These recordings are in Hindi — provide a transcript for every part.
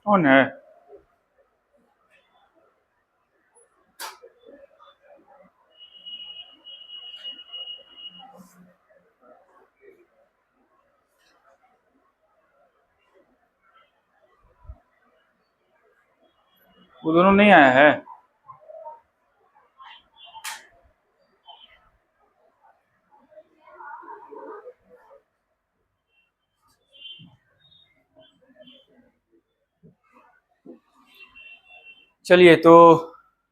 कौन है? वो दोनों नहीं आया है? चलिए, तो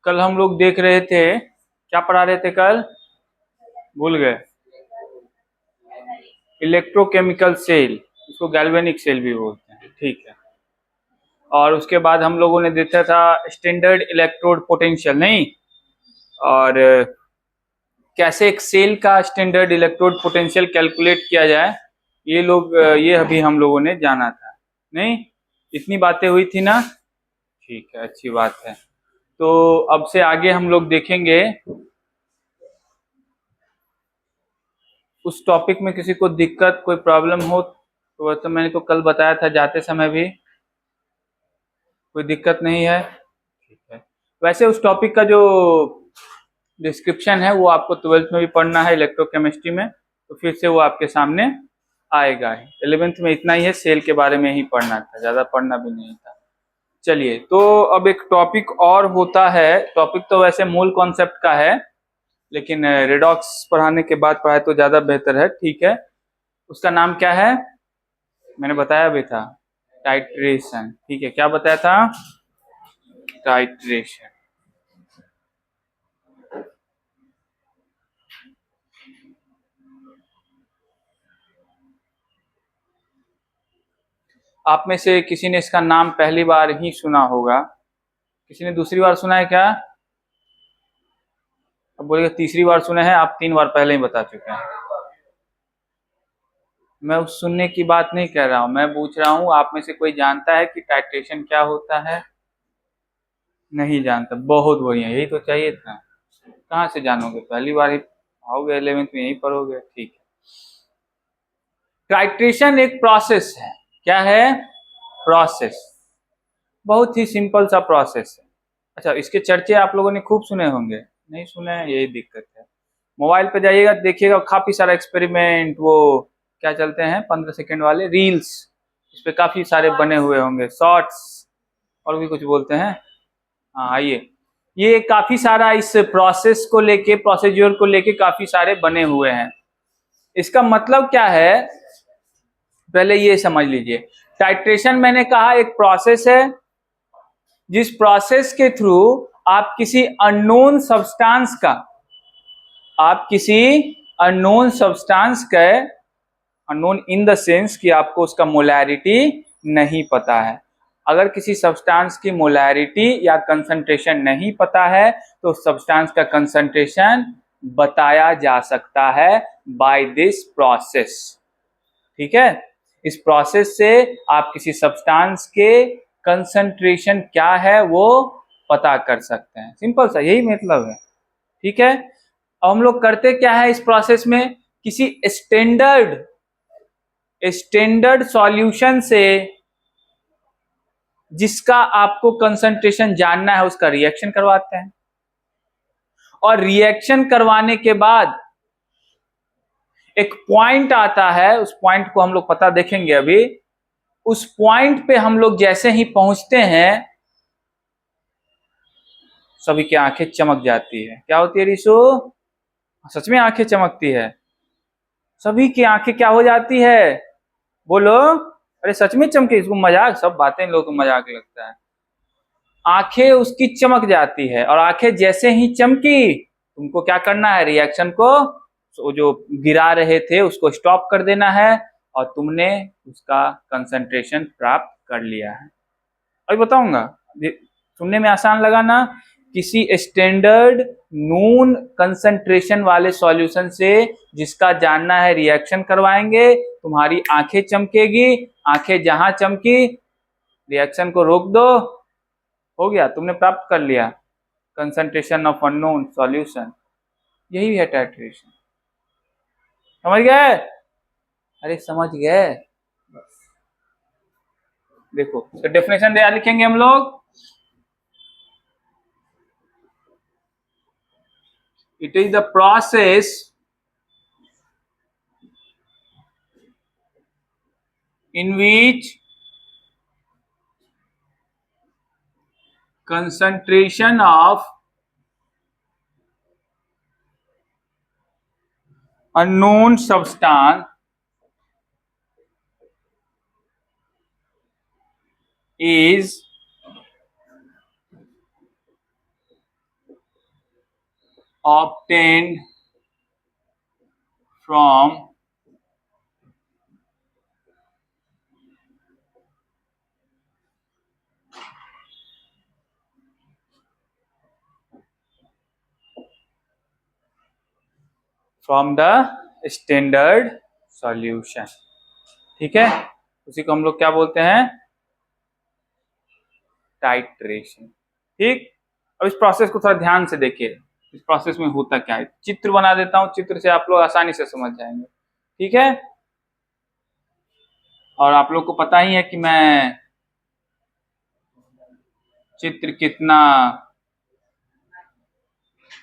कल हम लोग देख रहे थे, क्या पढ़ा रहे थे कल? भूल गए। इलेक्ट्रोकेमिकल सेल, इसको गैल्वेनिक सेल भी बोलते हैं, ठीक है। और उसके बाद हम लोगों ने देखा था स्टैंडर्ड इलेक्ट्रोड पोटेंशियल, नहीं? और कैसे एक सेल का स्टैंडर्ड इलेक्ट्रोड पोटेंशियल कैलकुलेट किया जाए, ये अभी हम लोगों ने जाना था, नहीं? इतनी बातें हुई थी ना? ठीक है, अच्छी बात है। तो अब से आगे हम लोग देखेंगे उस टॉपिक में किसी को दिक्कत, कोई प्रॉब्लम हो तो वह तो मैंने तो कल बताया था जाते समय भी, कोई दिक्कत नहीं है, ठीक है। वैसे उस टॉपिक का जो डिस्क्रिप्शन है वो आपको 12th में भी पढ़ना है इलेक्ट्रोकेमिस्ट्री में, तो फिर से वो आपके सामने आएगा ही। 11th में इतना ही है, सेल के बारे में ही पढ़ना था, ज्यादा पढ़ना भी नहीं था। चलिए, तो अब एक टॉपिक और होता है, टॉपिक तो वैसे मूल कॉन्सेप्ट का है, लेकिन रेडॉक्स पढ़ाने के बाद पढ़ाए तो ज्यादा बेहतर है, ठीक है। उसका नाम क्या है? मैंने बताया भी था, टाइट्रेशन, ठीक है। क्या बताया था? टाइट्रेशन। आप में से किसी ने इसका नाम पहली बार ही सुना होगा, किसी ने दूसरी बार सुना है क्या? अब बोलिए तीसरी बार सुने हैं, आप 3 बार पहले ही बता चुके हैं। मैं उस सुनने की बात नहीं कह रहा हूं, मैं पूछ रहा हूं आप में से कोई जानता है कि टाइट्रेशन क्या होता है? नहीं जानता, बहुत बढ़िया, यही तो चाहिए था। कहाँ से जानोगे, पहली बार ही आओगे 11th में यही पढ़ोगे, ठीक है। टाइट्रेशन एक प्रोसेस है। क्या है? प्रोसेस। बहुत ही सिंपल सा प्रोसेस है। अच्छा, इसके चर्चे आप लोगों ने खूब सुने होंगे, नहीं सुने हैं, यही दिक्कत है। मोबाइल पे जाइएगा, देखिएगा काफी सारा एक्सपेरिमेंट, वो क्या चलते हैं 15 सेकंड वाले रील्स, इस पे काफी सारे बने हुए होंगे, शॉर्ट्स और भी कुछ बोलते हैं। हाँ, आइए, ये काफी सारा इस प्रोसेस को लेके, प्रोसीज्योर को लेके काफी सारे बने हुए हैं। इसका मतलब क्या है, पहले ये समझ लीजिए। टाइट्रेशन मैंने कहा एक प्रोसेस है, जिस प्रोसेस के थ्रू आप किसी अननोन सब्सटेंस का, आप किसी अननोन सब्सटेंस का, अननोन इन द सेंस कि आपको उसका मोलैरिटी नहीं पता है। अगर किसी सब्सटेंस की मोलैरिटी या कंसंट्रेशन नहीं पता है तो सब्सटेंस का कंसंट्रेशन बताया जा सकता है बाय दिस प्रोसेस, ठीक है। इस प्रोसेस से आप किसी सब्सटेंस के कंसंट्रेशन क्या है वो पता कर सकते हैं, सिंपल सा यही मतलब है, ठीक है। अब हम लोग करते क्या है इस प्रोसेस में, किसी स्टैंडर्ड सॉल्यूशन से जिसका आपको कंसंट्रेशन जानना है उसका रिएक्शन करवाते हैं, और रिएक्शन करवाने के बाद एक पॉइंट आता है, उस पॉइंट को हम लोग पता देखेंगे अभी। उस पॉइंट पे हम लोग जैसे ही पहुंचते हैं सभी की आंखें चमक जाती है। क्या होती है ऋषु? सच में आंखें चमकती है, सभी की आंखें क्या हो जाती है? बोलो, अरे सच में चमके, इसको मजाक, सब बातें लोग को मजाक लगता है। आंखें उसकी चमक जाती है, और आंखें जैसे ही चमकी तुमको क्या करना है, रिएक्शन को, तो जो गिरा रहे थे उसको स्टॉप कर देना है, और तुमने उसका कंसंट्रेशन प्राप्त कर लिया है। अभी बताऊंगा, सुनने में आसान लगा ना? किसी स्टैंडर्ड नून कंसंट्रेशन वाले सॉल्यूशन से जिसका जानना है रिएक्शन करवाएंगे, तुम्हारी आंखें चमकेगी, आंखें जहां चमकी रिएक्शन को रोक दो, हो गया, तुमने प्राप्त कर लिया कंसंट्रेशन ऑफ अननोन सॉल्यूशन। यही है टाइट्रेशन, समझ गए? अरे समझ गए, देखो इसका डेफिनेशन क्या लिखेंगे हम लोग, it is the process in which concentration of unknown substance is obtained from the standard solution। ठीक है, उसी को हम लोग क्या बोलते हैं, टाइट्रेशन। ठीक, अब इस प्रोसेस को थोड़ा ध्यान से देखिए, इस प्रोसेस में होता क्या है। चित्र बना देता हूं, चित्र से आप लोग आसानी से समझ जाएंगे। ठीक है, और आप लोग को पता ही है कि मैं चित्र कितना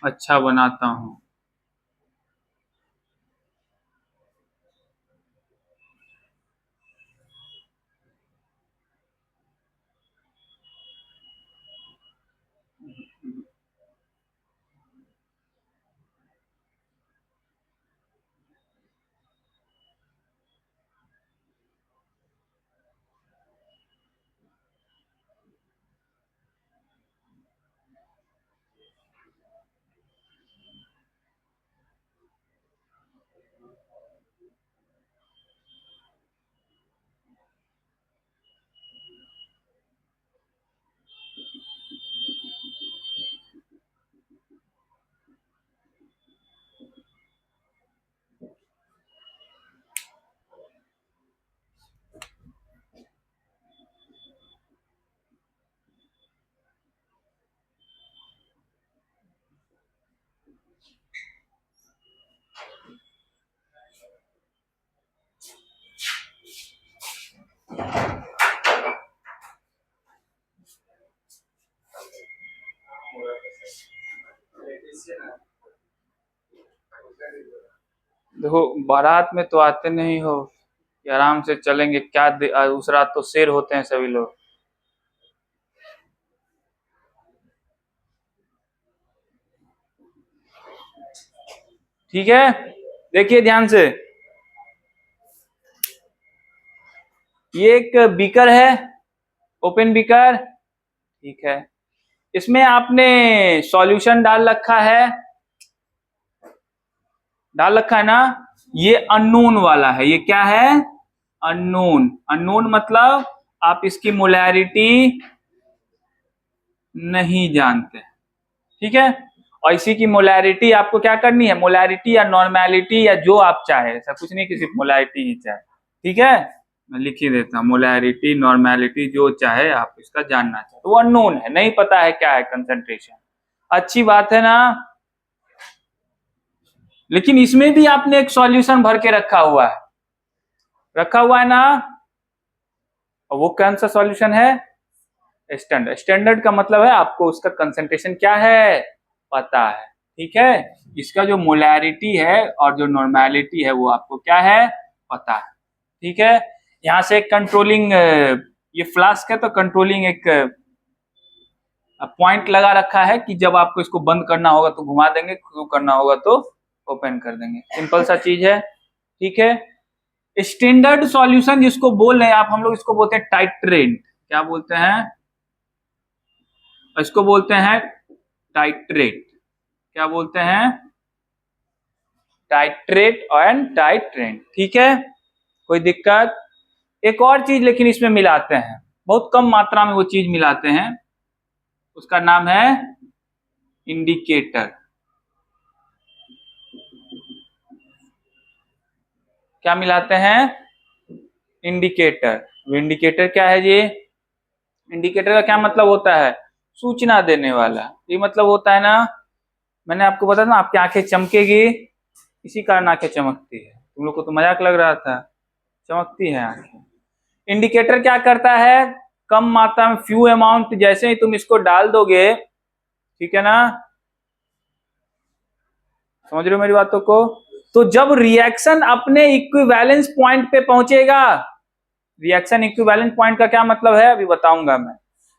अच्छा बनाता हूं। देखो बारात में तो आते नहीं हो कि आराम से चलेंगे, क्या उस रात तो शेर होते हैं सभी लोग। ठीक है, देखिए ध्यान से, ये एक बीकर है, ओपन बीकर। ठीक है, इसमें आपने सॉल्यूशन डाल रखा है, डाल रखा है ना। ये अननोन वाला है, ये क्या है, अननोन। अननोन मतलब आप इसकी मोलैरिटी नहीं जानते। ठीक है, और इसी की मोलैरिटी आपको क्या करनी है, मोलैरिटी या नॉर्मेलिटी या जो आप चाहे, ऐसा कुछ नहीं कि सिर्फ मोलैरिटी ही चाहे। ठीक है, मैं लिख ही देता हूं, मोलैरिटी नॉर्मेलिटी जो चाहे आप इसका जानना चाहे, तो वो अननोन है, नहीं पता है क्या है कंसंट्रेशन। अच्छी बात है ना, लेकिन इसमें भी आपने एक सॉल्यूशन भर के रखा हुआ है, रखा हुआ है ना। और वो कौन सा सॉल्यूशन है, स्टैंडर्ड। स्टैंडर्ड का मतलब है आपको उसका कंसंट्रेशन क्या है, पता है। ठीक है, इसका जो मोलैरिटी है और जो नॉर्मेलिटी है वो आपको क्या है, पता है। ठीक है, यहां से कंट्रोलिंग, ये फ्लास्क है तो कंट्रोलिंग एक पॉइंट लगा रखा है कि जब आपको इसको बंद करना होगा तो घुमा देंगे, शुरू करना होगा तो ओपन कर देंगे। सिंपल सा चीज है। ठीक है, स्टैंडर्ड सॉल्यूशन जिसको बोल रहे हैं आप, हम लोग इसको बोलते हैं टाइट्रेट। क्या बोलते हैं, इसको बोलते हैं टाइट्रेट। क्या बोलते हैं, टाइट्रेट एंड टाइट्रेट। ठीक है, कोई दिक्कत। एक और चीज लेकिन इसमें मिलाते हैं, बहुत कम मात्रा में वो चीज मिलाते हैं, उसका नाम है इंडिकेटर। क्या मिलाते हैं, इंडिकेटर। इंडिकेटर क्या है ये, इंडिकेटर का क्या मतलब होता है, सूचना देने वाला। ये मतलब होता है ना, मैंने आपको बताया ना आपकी आंखें चमकेगी, इसी कारण आंखें चमकती है। तुम लोग को तो मजाक लग रहा था, चमकती है आंखें। इंडिकेटर क्या करता है, कम मात्रा में, फ्यू अमाउंट, जैसे ही तुम इसको डाल दोगे, ठीक है ना, समझ रहे हो मेरी बातों को, तो जब रिएक्शन अपने इक्विवेलेंस पॉइंट पे पहुंचेगा, रिएक्शन इक्विवेलेंट पॉइंट का क्या मतलब है अभी बताऊंगा मैं,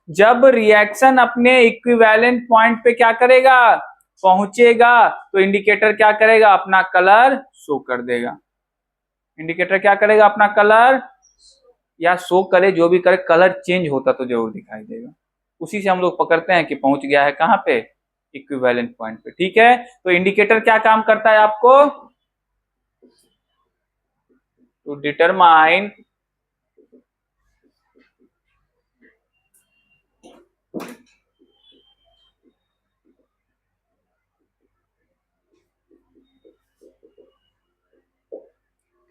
जब रिएक्शन अपने इक्विवेलेंट पॉइंट पे क्या करेगा, पहुंचेगा, तो इंडिकेटर क्या करेगा, अपना कलर शो कर देगा। इंडिकेटर क्या करेगा, अपना कलर, या शो करे, जो भी करे, कलर चेंज होता तो जरूर दिखाई देगा। उसी से हम लोग पकड़ते हैं कि पहुंच गया है कहां पे, इक्विवेलेंट पॉइंट पे। ठीक है, तो इंडिकेटर क्या काम करता है आपको, टू डिटरमाइन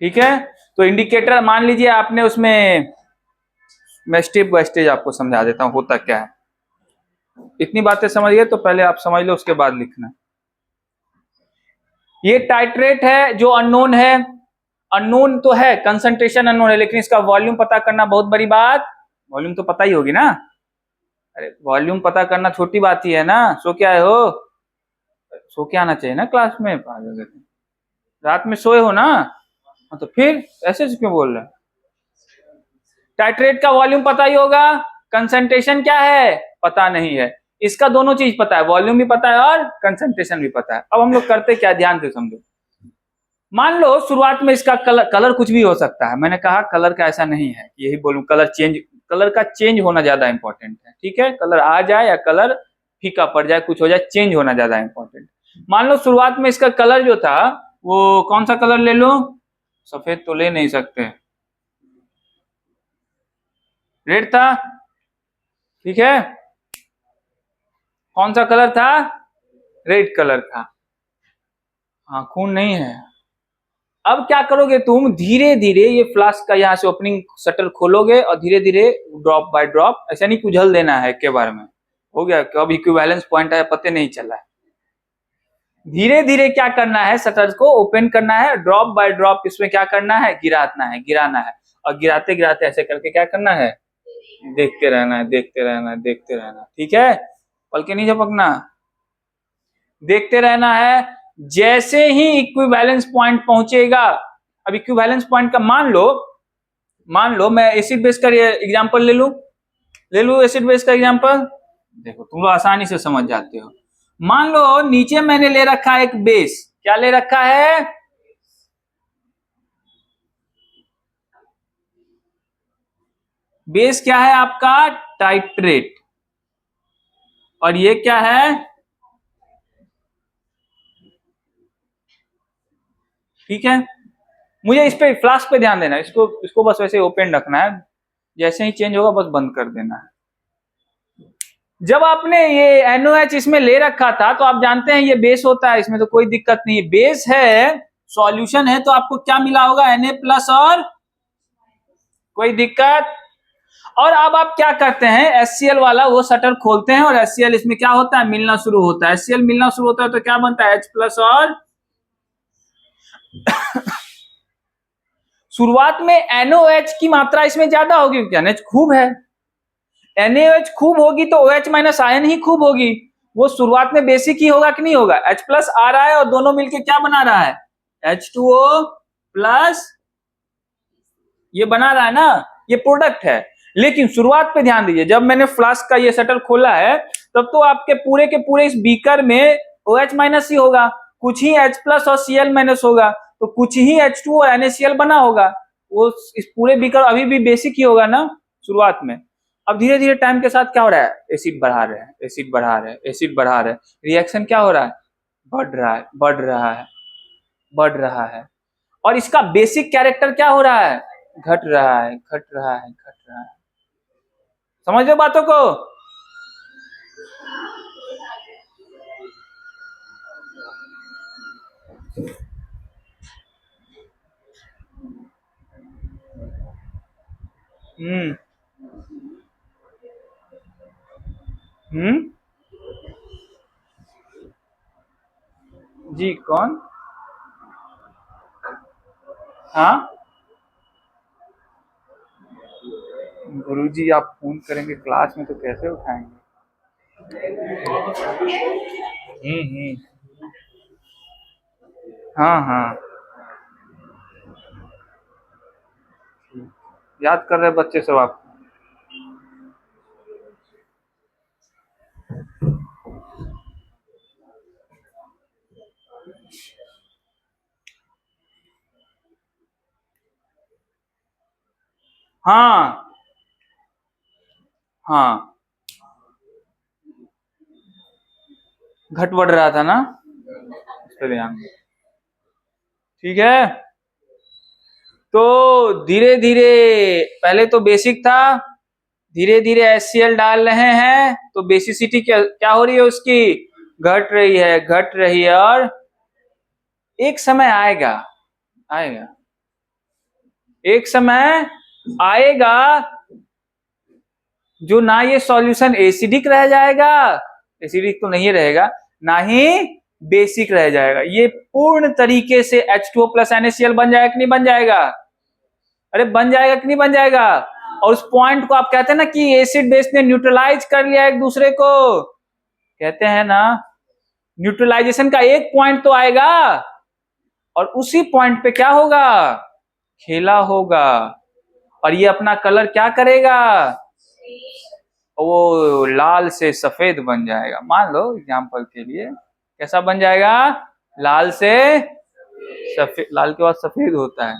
ठीक है, तो इंडिकेटर मान लीजिए आपने उसमें, मैं स्टेप बाय स्टेप आपको समझा देता हूं होता क्या है। इतनी बातें समझिए तो पहले आप समझ लो, उसके बाद लिखना। ये टाइट्रेट है जो अननोन है, अननोन तो है, कंसंट्रेशन अननोन है, लेकिन इसका वॉल्यूम पता करना बहुत बड़ी बात। वॉल्यूम तो पता ही होगी ना, अरे वॉल्यूम पता करना छोटी बात ही है ना, सो क्या है हो, सो के आना चाहिए ना क्लास में, रात में सोए हो ना, तो फिर ऐसे क्यों बोल रहे हैं। टाइट्रेट का वॉल्यूम पता ही होगा, कंसंट्रेशन क्या है पता नहीं है, इसका दोनों चीज पता है, वॉल्यूम भी पता है और कंसंट्रेशन भी पता है। अब हम लोग करते क्या, ध्यान से समझो। मान लो शुरुआत में इसका कलर, कलर कुछ भी हो सकता है, मैंने कहा कलर का ऐसा नहीं है, यही बोलूं, कलर चेंज, कलर का चेंज होना ज्यादा इंपॉर्टेंट है। ठीक है, कलर आ जाए या कलर फीका पड़ जाए, कुछ हो जाए, चेंज होना ज्यादा इंपॉर्टेंट। मान लो शुरुआत में इसका कलर जो था, वो कौन सा कलर ले लो, सफेद तो ले नहीं सकते, रेड था, ठीक है, कौन सा कलर था, रेड कलर था, हाँ खून नहीं है। अब क्या करोगे तुम, धीरे धीरे ये फ्लास्क का यहाँ से ओपनिंग शटर खोलोगे और धीरे धीरे ड्रॉप बाय ड्रॉप, ऐसा नहीं कुझल देना है के बार में, हो गया कब इक्विवेलेंस पॉइंट आया पता नहीं चला है। धीरे धीरे क्या करना है, शटर को ओपन करना है, ड्रॉप बाय ड्रॉप इसमें क्या करना है, गिराना है, गिराना है, और गिराते गिराते ऐसे करके क्या करना है, देखते रहना है, देखते रहना है, देखते रहना है। ठीक है, पल के नहीं झपकना, देखते रहना है। जैसे ही इक्विवेलेंस पॉइंट पहुंचेगा, अब इक्विवेलेंस पॉइंट का मान लो मैं एसिड बेस का एग्जांपल ले लू एसिड बेस का एग्जांपल, देखो तुम लोग आसानी से समझ जाते हो। मान लो नीचे मैंने ले रखा है एक बेस, क्या ले रखा है, बेस क्या है आपका, टाइट्रेट, और ये क्या है, ठीक है, मुझे इस पे फ्लास्क पे ध्यान देना, इसको इसको बस वैसे ओपन रखना है, जैसे ही चेंज होगा बस बंद कर देना है। जब आपने ये NOH इसमें ले रखा था तो आप जानते हैं ये बेस होता है, इसमें तो कोई दिक्कत नहीं है, बेस है, सॉल्यूशन है, तो आपको क्या मिला होगा, Na प्लस, और कोई दिक्कत। और अब आप क्या करते हैं, HCl वाला वो शटर खोलते हैं और HCl इसमें क्या होता है, मिलना शुरू होता है, HCl मिलना शुरू होता है तो क्या बनता है, H प्लस, और शुरुआत में NOH की मात्रा इसमें ज्यादा होगी क्योंकि NH खूब है, NaOH खूब होगी तो OH माइनस आयन ही खूब होगी, वो शुरुआत में बेसिक ही होगा कि नहीं होगा, H प्लस आ रहा है और दोनों मिलके क्या बना रहा है, H2O प्लस, ये बना रहा है ना, ये प्रोडक्ट है। लेकिन शुरुआत पे ध्यान दीजिए, जब मैंने फ्लास्क का ये शटर खोला है तब तो आपके पूरे के पूरे इस बीकर में OH माइनस ही होगा, कुछ ही H प्लस और Cl माइनस होगा, तो कुछ ही H2 और NaCl बना होगा, वो इस पूरे बीकर अभी भी बेसिक ही होगा ना शुरुआत में। अब धीरे धीरे टाइम के साथ क्या हो रहा है, एसिड बढ़ा रहे हैं, एसिड बढ़ा रहे हैं, एसिड बढ़ा रहे हैं, रिएक्शन क्या हो रहा है, बढ़ रहा है, बढ़ रहा है, बढ़ रहा है, और इसका बेसिक कैरेक्टर क्या हो रहा है, घट रहा है, घट रहा है, घट रहा है। समझ लो बातों को, हम्म हम्म, जी कौन, हाँ गुरुजी आप फोन करेंगे क्लास में तो कैसे उठाएंगे? हम्म। हाँ हाँ, याद कर रहे बच्चे सब आप। हाँ हाँ, घट बढ़ रहा था ना, इस पे ध्यान दो। ठीक है, तो धीरे धीरे, पहले तो बेसिक था, धीरे धीरे HCl डाल रहे हैं तो बेसिसिटी क्या क्या हो रही है उसकी, घट रही है, घट रही है। और एक समय आएगा, आएगा, एक समय आएगा जो ना ये सॉल्यूशन एसिडिक रह जाएगा, एसिडिक तो नहीं रहेगा, ना ही बेसिक रह जाएगा, ये पूर्ण तरीके से H2O प्लस NaCl बन जाएगा कि नहीं बन जाएगा? अरे बन जाएगा कि नहीं बन जाएगा? और उस पॉइंट को आप कहते हैं ना कि एसिड बेस ने न्यूट्रलाइज कर लिया एक दूसरे को, कहते हैं ना, न्यूट्रलाइजेशन का एक पॉइंट तो आएगा और उसी पॉइंट पे क्या होगा, खेला होगा, और ये अपना कलर क्या करेगा, वो लाल से सफेद बन जाएगा। मान लो एग्जांपल के लिए कैसा बन जाएगा, लाल से सफेद, लाल के बाद सफेद होता है।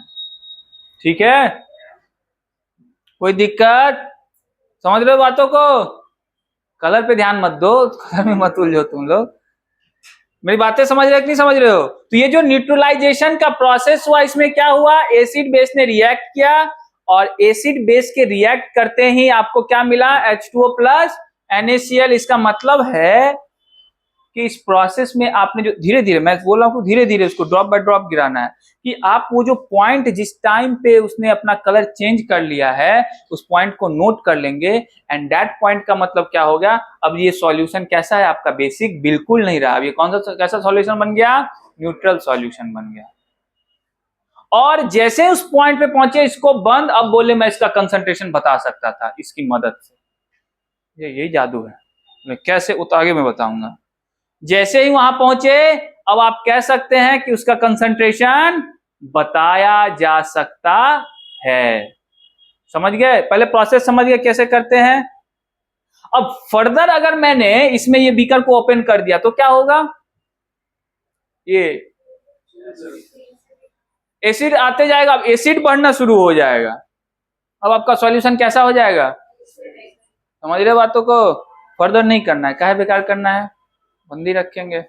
ठीक है, कोई दिक्कत? समझ रहे हो बातों को? कलर पे ध्यान मत दो, कलर में मत उलझो तुम लोग। मेरी बातें समझ रहे हो कि नहीं समझ रहे हो? तो ये जो न्यूट्रलाइजेशन का प्रोसेस हुआ, इसमें क्या हुआ, एसिड बेस ने रिएक्ट किया, और एसिड बेस के रिएक्ट करते ही आपको क्या मिला, H2O प्लस NaCl। इसका मतलब है कि इस प्रोसेस में आपने जो धीरे धीरे, मैं बोल रहा हूँ धीरे धीरे उसको ड्रॉप बाय ड्रॉप गिराना है, कि आप वो जो पॉइंट जिस टाइम पे उसने अपना कलर चेंज कर लिया है उस पॉइंट को नोट कर लेंगे। एंड दैट पॉइंट का मतलब क्या हो गया, अब ये सॉल्यूशन कैसा है आपका, बेसिक बिल्कुल नहीं रहा, अब ये कौन सा कैसा सॉल्यूशन बन गया, न्यूट्रल सॉल्यूशन बन गया। और जैसे उस पॉइंट पे पहुंचे इसको बंद, अब बोले मैं इसका कंसंट्रेशन बता सकता था इसकी मदद से। यही जादू है, मैं कैसे आगे मैं बताऊंगा। जैसे ही वहां पहुंचे अब आप कह सकते हैं कि उसका कंसंट्रेशन बताया जा सकता है। समझ गए, पहले प्रोसेस समझ गए कैसे करते हैं। अब फर्दर अगर मैंने इसमें ये बीकर को ओपन कर दिया तो क्या होगा, ये एसिड आते जाएगा, अब एसिड बढ़ना शुरू हो जाएगा, अब आपका सॉल्यूशन कैसा हो जाएगा। समझ रहे बातों को? फर्दर नहीं करना है, काहे बेकार करना है, बंदी रखेंगे।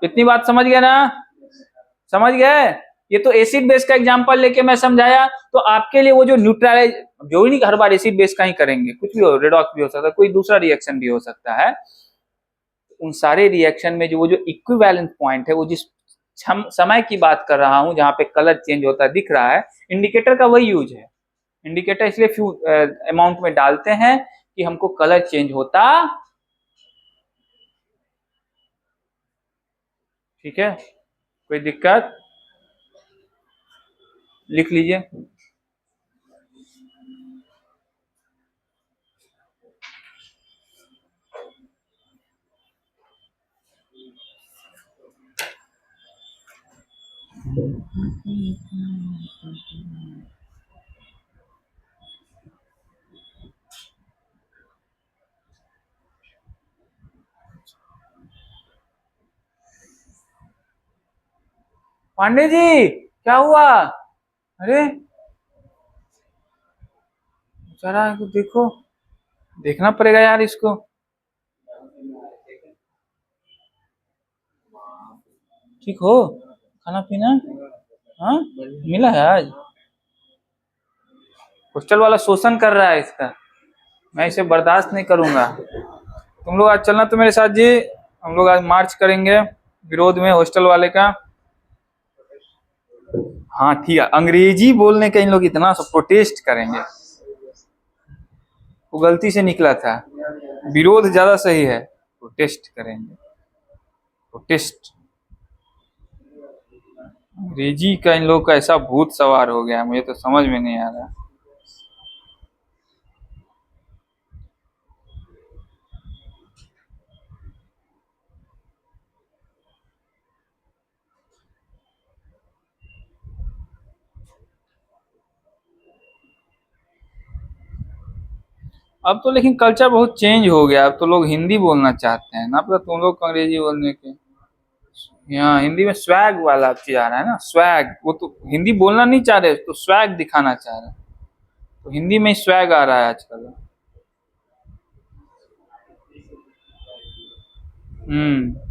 इतनी बात समझ गए ना, समझ गए? ये तो एसिड बेस का एग्जांपल लेके मैं समझाया, तो आपके लिए वो जो न्यूट्रलाइज, जो ही नहीं हर बार एसिड बेस का ही करेंगे, कुछ भी हो, रेडॉक्स भी हो सकता है, कोई दूसरा रिएक्शन भी हो सकता है। उन सारे रिएक्शन में जो वो जो इक्विवेलेंट पॉइंट है, वो जिस समय की बात कर रहा हूं जहां पे कलर चेंज होता दिख रहा है, इंडिकेटर का वही यूज है। इंडिकेटर इसलिए फ्यू अमाउंट में डालते हैं कि हमको कलर चेंज होता, ठीक है, कोई दिक्कत? लिख लीजिए। पांडे जी क्या हुआ? अरे जरा देखो, देखना पड़ेगा यार इसको। ठीक हो, खाना पीना, हाँ मिला है आज? हॉस्टल वाला शोषण कर रहा है इसका, मैं इसे बर्दाश्त नहीं करूंगा। तुम लोग आज चलना तो मेरे साथ जी, हम लोग आज मार्च करेंगे विरोध में हॉस्टल वाले का। हाँ ठीक है, अंग्रेजी बोलने का इन लोग इतना सब प्रोटेस्ट करेंगे, वो गलती से निकला था, विरोध ज्यादा सही है, प्रोटेस्ट करेंगे, प्रोटेस्ट। अंग्रेजी का इन लोग का ऐसा भूत सवार हो गया, मुझे तो समझ में नहीं आ रहा। अब तो लेकिन कल्चर बहुत चेंज हो गया, अब तो लोग हिंदी बोलना चाहते हैं ना, पता तुम लोग को अंग्रेजी बोलने के। यहाँ हिंदी में स्वैग वाला चीज आ रहा है ना, स्वैग, वो तो हिंदी बोलना नहीं चाह रहे तो स्वैग दिखाना चाह रहे हैं, तो हिंदी में स्वैग आ रहा है आजकल। हम्म।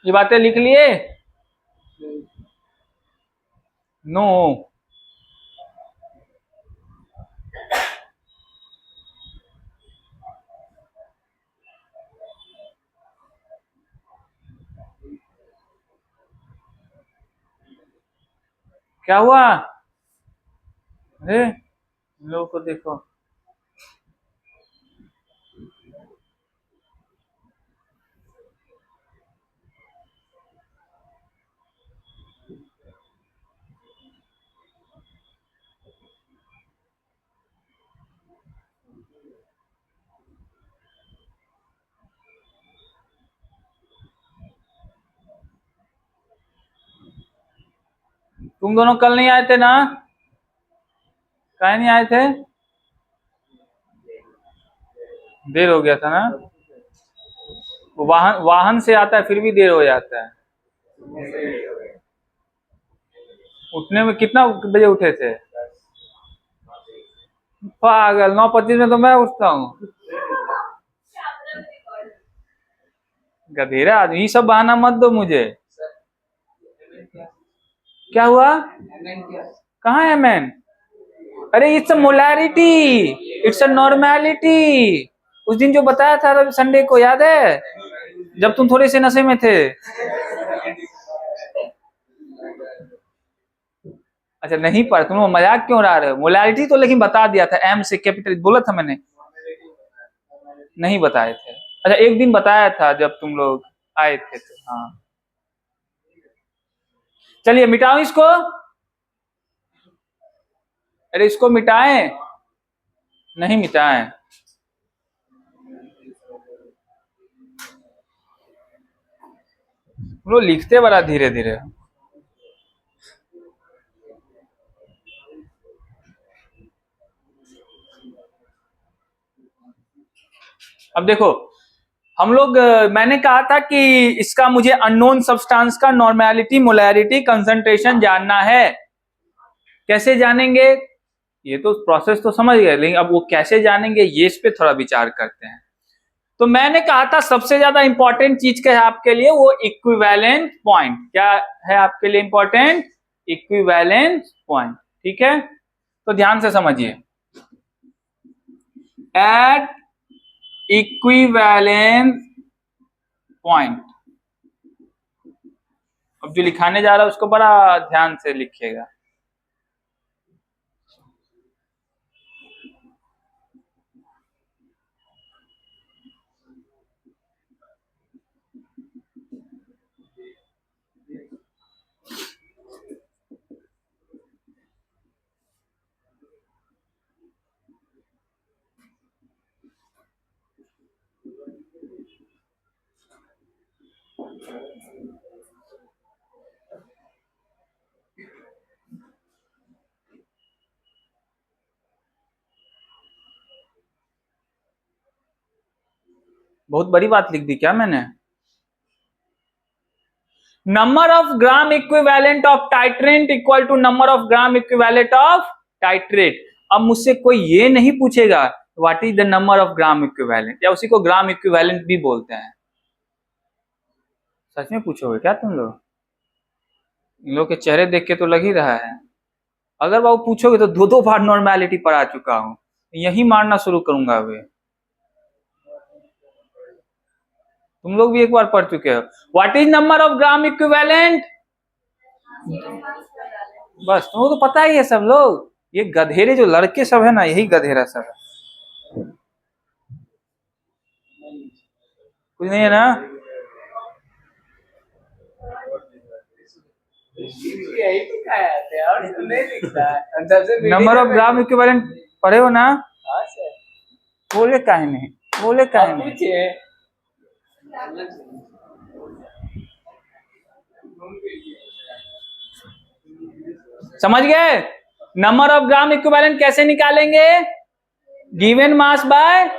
ये बातें लिख लिए? नो। क्या हुआ? अरे इन लोगों को देखो। तुम दोनों कल नहीं आए थे ना? काहे नहीं आए थे? देर हो गया था ना? वाहन वाहन से आता है फिर भी देर हो जाता है। उठने में कितना बजे उठे थे? पागल, 9:25 में तो मैं उठता हूँ। गधेरा आदमी, ये सब बहाना मत दो मुझे। क्या हुआ? कहाँ है मैन? अरे it's a molarity, it's a normality. उस दिन जो बताया था संडे को, याद है जब तुम थोड़े से नशे में थे? अच्छा नहीं पढ़, तुम लोग मजाक क्यों उड़ा रहे हो? मोलैरिटी तो लेकिन बता दिया था, एम से कैपिटल बोला था मैंने, नहीं बताए थे? अच्छा एक दिन बताया था जब तुम लोग आए थे तो, हाँ। चलिए मिटाओ इसको। अरे इसको मिटाएं? नहीं मिटाएं। तुम लोग लिखते बड़ा धीरे धीरे। अब देखो हम लोग, मैंने कहा था कि इसका मुझे अननोन सब्सटेंस का नॉर्मेलिटी, मोलैरिटी, कंसंट्रेशन जानना है। कैसे जानेंगे? ये तो प्रोसेस तो समझ गए, लेकिन अब वो कैसे जानेंगे ये इस पे थोड़ा विचार करते हैं। तो मैंने कहा था सबसे ज्यादा इंपॉर्टेंट चीज क्या है आपके लिए, वो इक्विवेलेंट पॉइंट। क्या है आपके लिए इंपॉर्टेंट? Equivalent point. ठीक है, तो ध्यान से समझिए। एट इक्विवेलेंट पॉइंट, अब जो लिखाने जा रहा है उसको बड़ा ध्यान से लिखिएगा। बहुत बड़ी बात लिख दी क्या मैंने? Number of gram equivalent of titrant equal to number of gram equivalent of titrate. अब मुझसे कोई ये नहीं पूछेगा what is the number of gram equivalent, या उसी को ग्राम इक्विवेलेंट भी बोलते हैं। सच में पूछोगे क्या तुम लोग? इन लोग के चेहरे देख के तो लग ही रहा है। अगर बाबू पूछोगे तो दो दो बार नॉर्मेलिटी पर आ चुका हूं, यही मारना शुरू करूंगा अभी। तुम लोग भी एक बार पढ़ चुके हो। What is number of gram equivalent? बस तुमको तो पता ही है सब लोग, ये गधेरे जो लड़के सब है ना, यही गधेरा सब है। कुछ नहीं है ना? नंबर ऑफ ग्राम इक्विवेलेंट पढ़े हो ना? बोले काहे नहीं, बोले काहे नहीं? समझ गए? नंबर ऑफ ग्राम इक्विवेलेंट कैसे निकालेंगे? Given mass by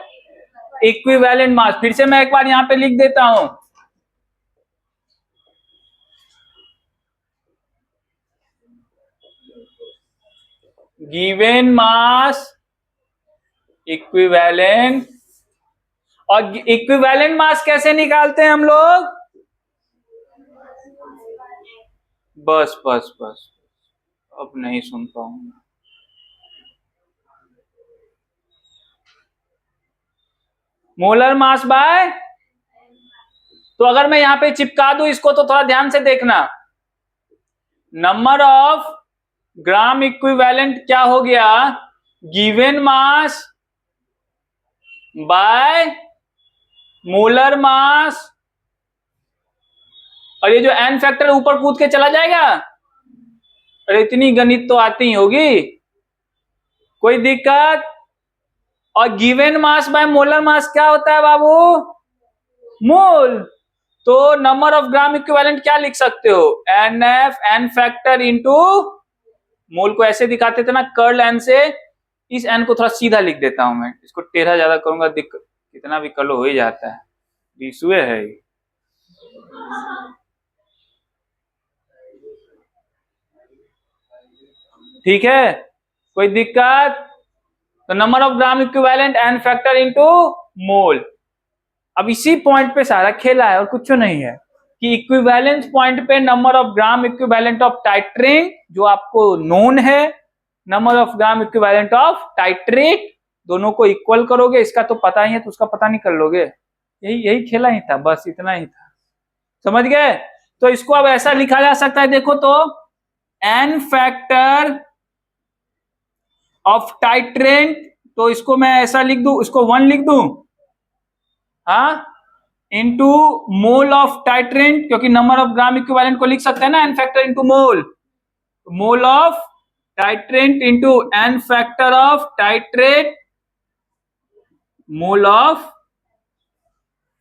equivalent mass. फिर से मैं एक बार यहां पे लिख देता हूं, गिवन मास इक्विवेलेंट। और इक्विवेलेंट मास कैसे निकालते हैं हम लोग? बस बस बस, अब नहीं सुन पाऊंगा। मोलर मास बाय, तो अगर मैं यहां पे चिपका दूं इसको तो थोड़ा ध्यान से देखना, नंबर ऑफ ग्राम इक्विवेलेंट क्या हो गया? Given mass by molar mass. और ये जो एन फैक्टर ऊपर कूद के चला जाएगा, अरे इतनी गणित तो आती ही होगी, कोई दिक्कत? और given mass by molar mass क्या होता है बाबू? मोल। तो नंबर ऑफ ग्राम इक्विवेलेंट क्या लिख सकते हो? N F, N factor into mole को ऐसे दिखाते थे ना, कर्ल एन से। इस एन को थोड़ा सीधा लिख देता हूं मैं, इसको टेढ़ा ज्यादा करूंगा, दिक्कत कितना भी कर लो हो ही जाता है, इशुए है। ठीक है, कोई दिक्कत? तो number of gram equivalent N factor into mole. अब इसी पॉइंट पे सारा खेला है और कुछ नहीं है, कि इक्विवेलेंस पॉइंट पे number of gram equivalent of titrant जो आपको नोन है, number of gram equivalent of titrate, दोनों को इक्वल करोगे, इसका तो पता ही है तो उसका पता नहीं कर लोगे। यही यही खेला ही था, बस इतना ही था। समझ गए? तो इसको अब ऐसा लिखा जा सकता है, देखो तो, एन फैक्टर ऑफ टाइट्रेंट, तो इसको मैं ऐसा लिख दूं, इसको 1 लिख दूं, हाँ, इंटू मोल ऑफ टाइट्रेंट, क्योंकि नंबर ऑफ ग्राम इक्विवेलेंट को लिख सकते हैं ना N factor into mole, mole of titrant into N factor of titrate, mole of,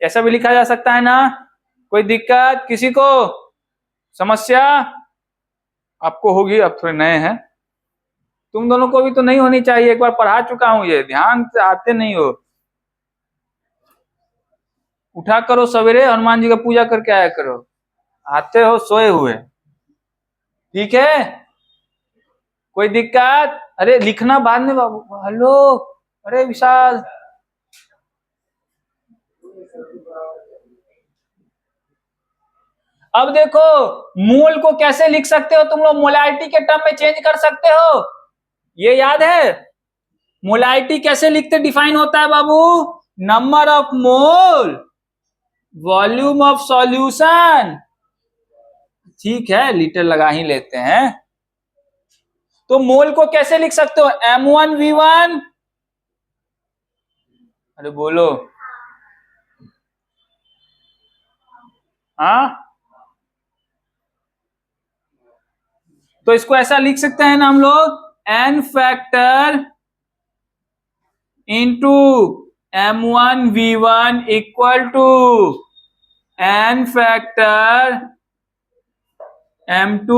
ऐसा भी लिखा जा सकता है ना? कोई दिक्कत किसी को? समस्या आपको होगी, अब थोड़े नए हैं, तुम दोनों को भी तो नहीं होनी चाहिए, एक बार पढ़ा चुका हूं, ये ध्यान से आते नहीं हो। उठा करो सवेरे, हनुमान जी का पूजा करके आया करो, आते हो सोए हुए। ठीक है, कोई दिक्कत? अरे लिखना बाद में बाबू। हेलो, अरे विशाल, अब देखो मोल को कैसे लिख सकते हो तुम लोग, मोलारिटी के टर्म में चेंज कर सकते हो, ये याद है? मोलारिटी कैसे लिखते, डिफाइन होता है बाबू? Number of mole volume of solution. ठीक है, लीटर लगा ही लेते हैं। तो मोल को कैसे लिख सकते हो? M1V1, अरे बोलो, हाँ, तो इसको ऐसा लिख सकते हैं ना हम लोग, N factor into M1V1 equal to N factor M2,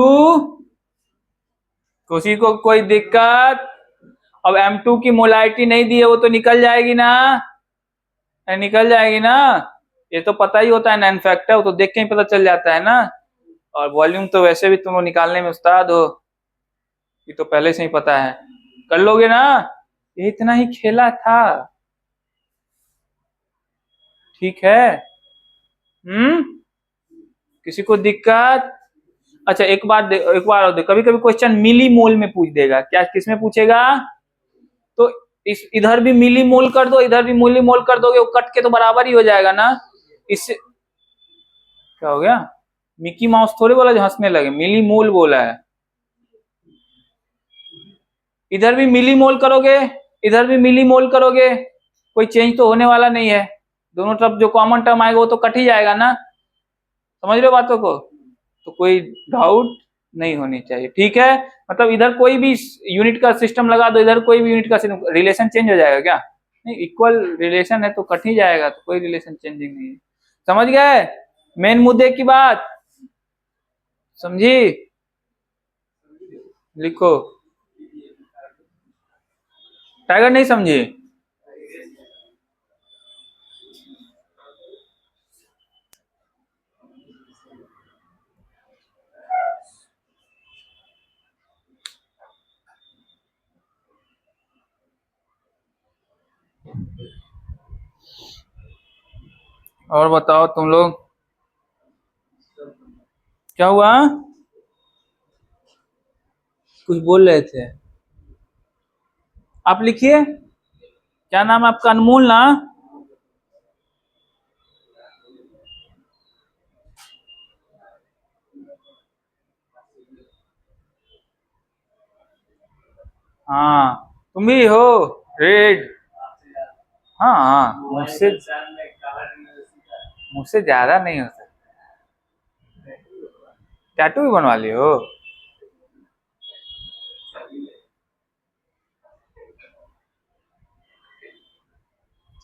किसी को कोई दिक्कत? अब M2 की मोलारिटी नहीं दी है, वो तो निकल जाएगी ना, निकल जाएगी ना, ये तो पता ही होता है ना, एन फैक्टर वो तो देख के ही पता चल जाता है ना। और वॉल्यूम तो वैसे भी तुम निकालने में उस्ताद हो, ये तो पहले से ही पता है, कर लोगे ना, ये इतना ही खेला था। ठीक है, किसी को दिक्कत? अच्छा एक बार कभी कभी क्वेश्चन मिली मोल में पूछ देगा, क्या किसमें पूछेगा? तो इस इधर भी मिली मोल कर दो, इधर भी मिली मोल कर दोगे, वो कट के तो बराबर ही हो जाएगा ना। इससे क्या हो गया? मिकी माउस थोड़ी बोला जो हंसने लगे, मिली मोल बोला है। इधर भी मिली मोल करोगे, इधर भी मिली मोल करोगे, कोई चेंज तो होने वाला नहीं है, दोनों तरफ जो कॉमन टर्म आएगा वो तो कट ही जाएगा ना, समझ रहे हो बातों को? तो कोई डाउट नहीं होनी चाहिए, ठीक है। मतलब इधर कोई भी यूनिट का सिस्टम लगा दो, इधर कोई भी यूनिट का सिस्टम, रिलेशन चेंज हो जाएगा क्या? नहीं, इक्वल रिलेशन है तो कट ही जाएगा, तो कोई रिलेशन चेंजिंग नहीं है। समझ गए मेन मुद्दे की बात? समझी? लिखो। टाइगर नहीं समझी? और बताओ तुम लोग, क्या हुआ? कुछ बोल रहे थे, आप लिखिए। क्या नाम है आपका? अनमोल ना? हाँ, तुम भी हो रेड? हाँ हाँ, मुझसे ज्यादा नहीं हो सकता। टैटू भी बनवा ली हो?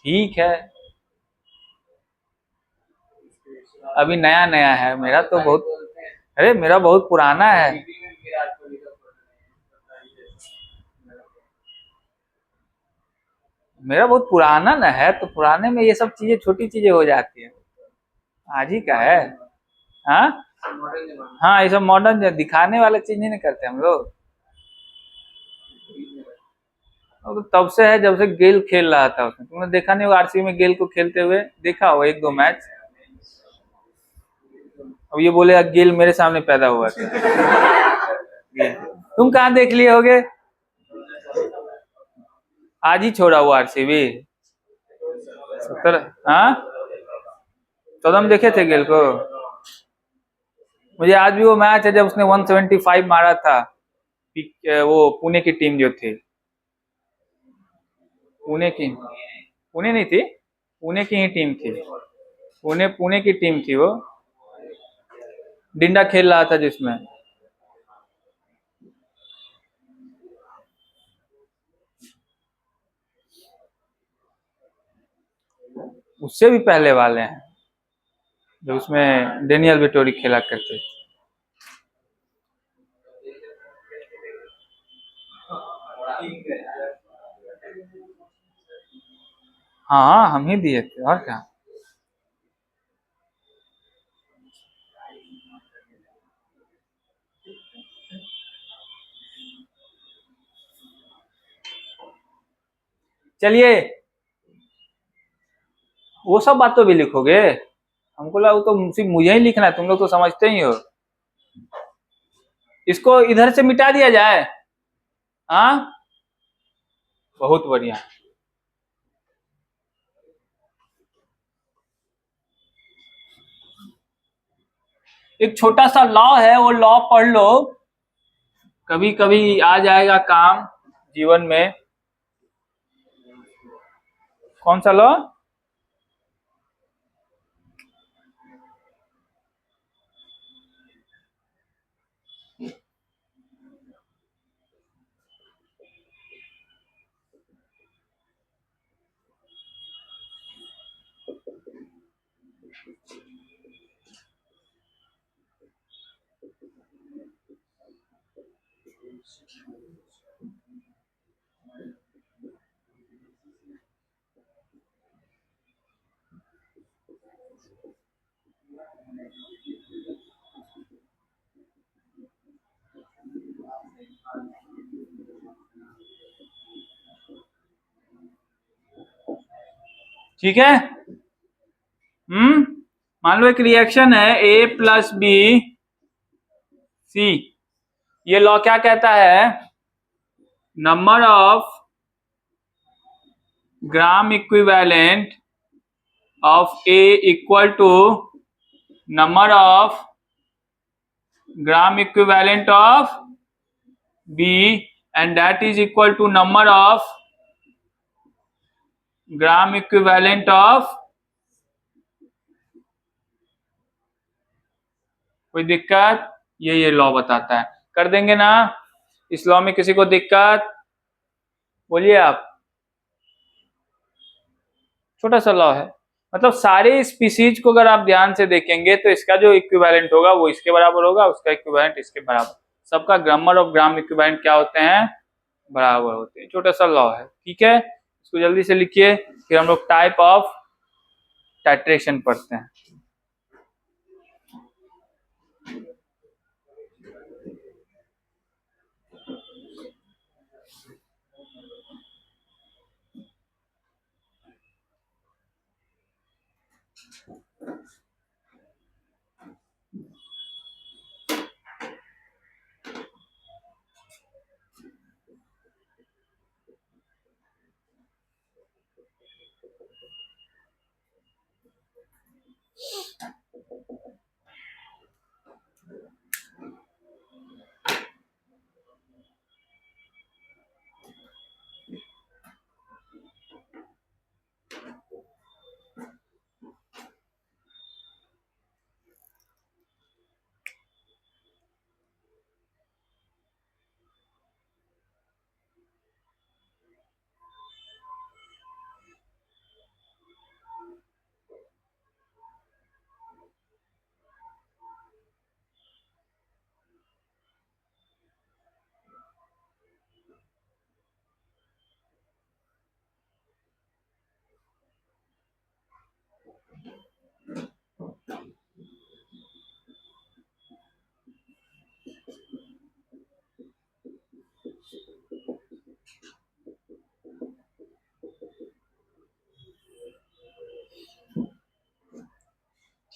ठीक है, अभी नया नया है मेरा तो बहुत, अरे मेरा बहुत पुराना है। मेरा बहुत पुराना ना है, तो पुराने में ये सब चीजें छोटी चीजें हो जाती है। आज ही का है। हाँ हाँ, ये सब मॉडर्न दिखाने वाला चीज नहीं करते हम लोग। तो तब से है जब से गेल खेल रहा था उसमें, तुमने देखा नहीं होगा आरसीबी में गेल को खेलते हुए, देखा हो एक दो मैच। अब ये बोले गेल मेरे सामने पैदा हुआ था। तुम कहाँ देख लिए होगे? आज ही छोड़ा हुआ आरसीबी। 70, हाँ, 14 में देखे थे गेल को। मुझे आज भी वो मैच है जब उसने 175 मारा था, वो पुणे की टीम जो थी, पुणे की, पुणे नहीं थी, पुणे की ही टीम थी, पुणे पुणे की टीम थी वो, डिंडा खेल रहा था जिसमें। उससे भी पहले वाले हैं, जो उसमें डेनियल विटोरी खेला करते थे। हाँ हाँ, हम ही दिए थे और क्या। चलिए, वो सब बात तो भी लिखोगे? हमको लगा वो तो सिर्फ मुझे ही लिखना है, तुम लोग तो समझते ही हो। इसको इधर से मिटा दिया जाए? हाँ, बहुत बढ़िया। एक छोटा सा लॉ है, वो लॉ पढ़ लो, कभी कभी आ जाएगा काम जीवन में। कौन सा लॉ? ठीक है। मान लो एक रिएक्शन है ए प्लस बी सी, ये लॉ क्या कहता है? Number of gram equivalent of A equal to number of gram equivalent of B, and that is equal to number of gram equivalent of कोई दिक्कत? ये लॉ बताता है, कर देंगे ना? इस लॉ में किसी को दिक्कत? बोलिए आप। छोटा सा लॉ है, मतलब सारे स्पीसीज को अगर आप ध्यान से देखेंगे तो इसका जो इक्विवेलेंट होगा वो इसके बराबर होगा, उसका इक्विवेलेंट इसके बराबर। सबका ग्रामर ऑफ ग्राम इक्विवेलेंट क्या होते हैं? बराबर होते हैं। छोटा सा लॉ है, ठीक है, इसको जल्दी से लिखिए, फिर हम लोग टाइप ऑफ टाइट्रेशन पढ़ते हैं।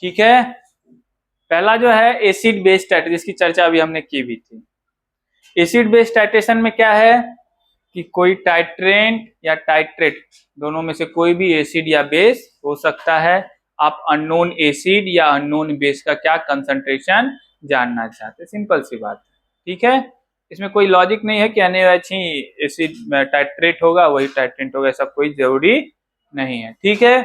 ठीक है, पहला जो है एसिड बेस टाइट्रेशन, जिसकी चर्चा अभी हमने की भी थी। एसिड बेस टाइट्रेशन में क्या है कि कोई टाइट्रेंट या टाइट्रेट दोनों में से कोई भी एसिड या बेस हो सकता है। आप अननोन एसिड या अननोन बेस का क्या कंसंट्रेशन जानना चाहते हैं, सिंपल सी बात है, ठीक है। इसमें कोई लॉजिक नहीं है कि NaOH ही एसिड टाइट्रेट होगा वही टाइट्रेंट होगा, ऐसा कोई जरूरी नहीं है, ठीक है।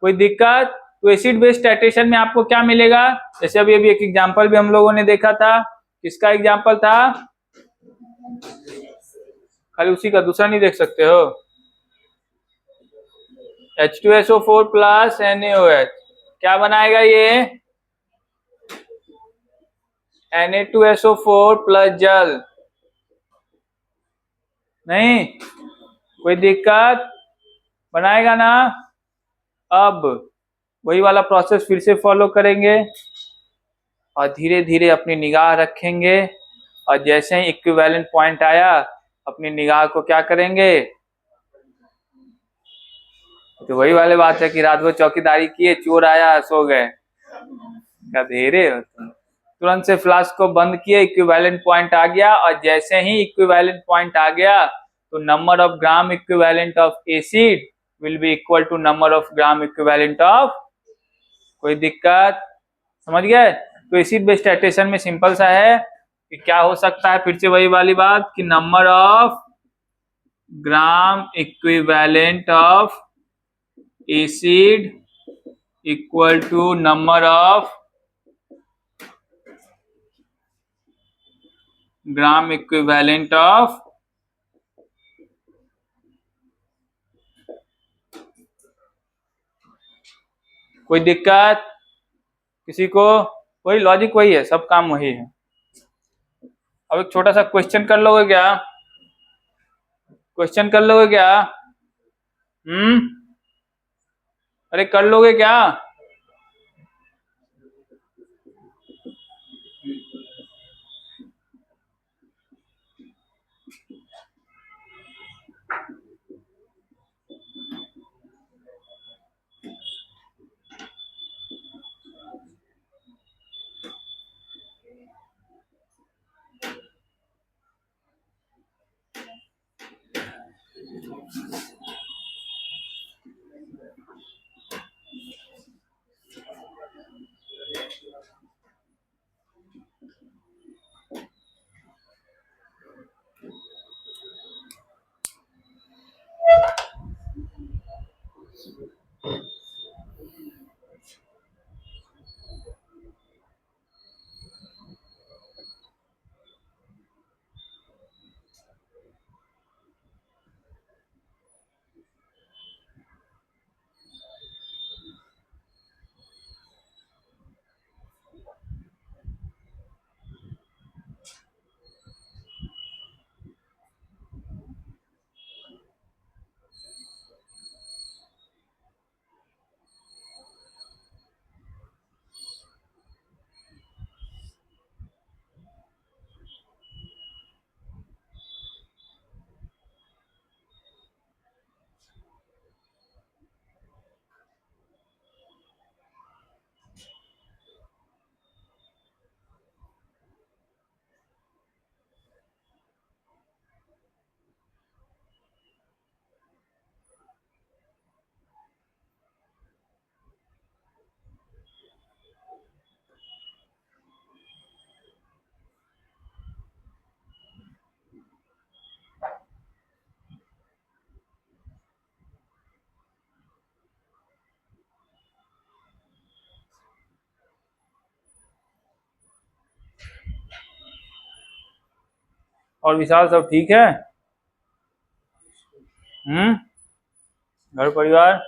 कोई दिक्कत? तो एसिड बेस टाइट्रेशन में आपको क्या मिलेगा, जैसे अभी अभी एक एग्जांपल भी हम लोगों ने देखा था, किसका एग्जांपल था? खाली उसी का, दूसरा नहीं देख सकते हो? H2SO4 प्लस NaOH क्या बनाएगा ये? Na2SO4 प्लस जल। नहीं, कोई दिक्कत? बनाएगा ना? अब वही वाला प्रोसेस फिर से फॉलो करेंगे और धीरे धीरे अपनी निगाह रखेंगे, और जैसे ही इक्विवेलेंट पॉइंट आया अपनी निगाह को क्या करेंगे? तो वही वाली बात है कि रात भर चौकीदारी किए, चोर आया, सो गए, गधेरे हो तुम। तुरंत से फ्लास्क को बंद किए, इक्विवेलेंट पॉइंट आ गया, और जैसे ही इक्विवेलेंट पॉइंट आ गया तो number of gram equivalent of acid will be equal to number of gram equivalent of. कोई दिक्कत? समझ गए? तो एसिड बेस टाइट्रेशन में सिंपल सा है कि क्या हो सकता है, फिर से वही वाली बात कि number of gram equivalent of acid equal to number of gram equivalent of. कोई दिक्कत किसी को? वही लॉजिक वही है, सब काम वही है। अब एक छोटा सा क्वेश्चन कर लोगे क्या? क्वेश्चन कर लोगे क्या? अरे कर लोगे क्या? और विशाल सब ठीक है? घर परिवार?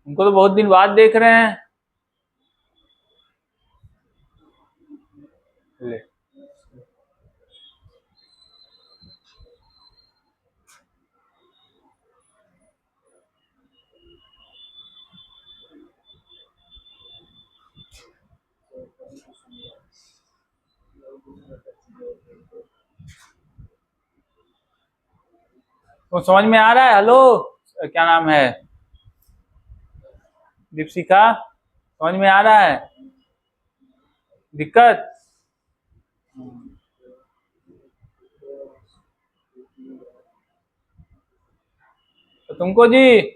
उनको तो बहुत दिन बाद देख रहे हैं। ले। तो समझ में आ रहा है? हेलो, क्या नाम है? दीपशिखा, समझ में आ रहा है? दिक्कत? तो तुमको जी?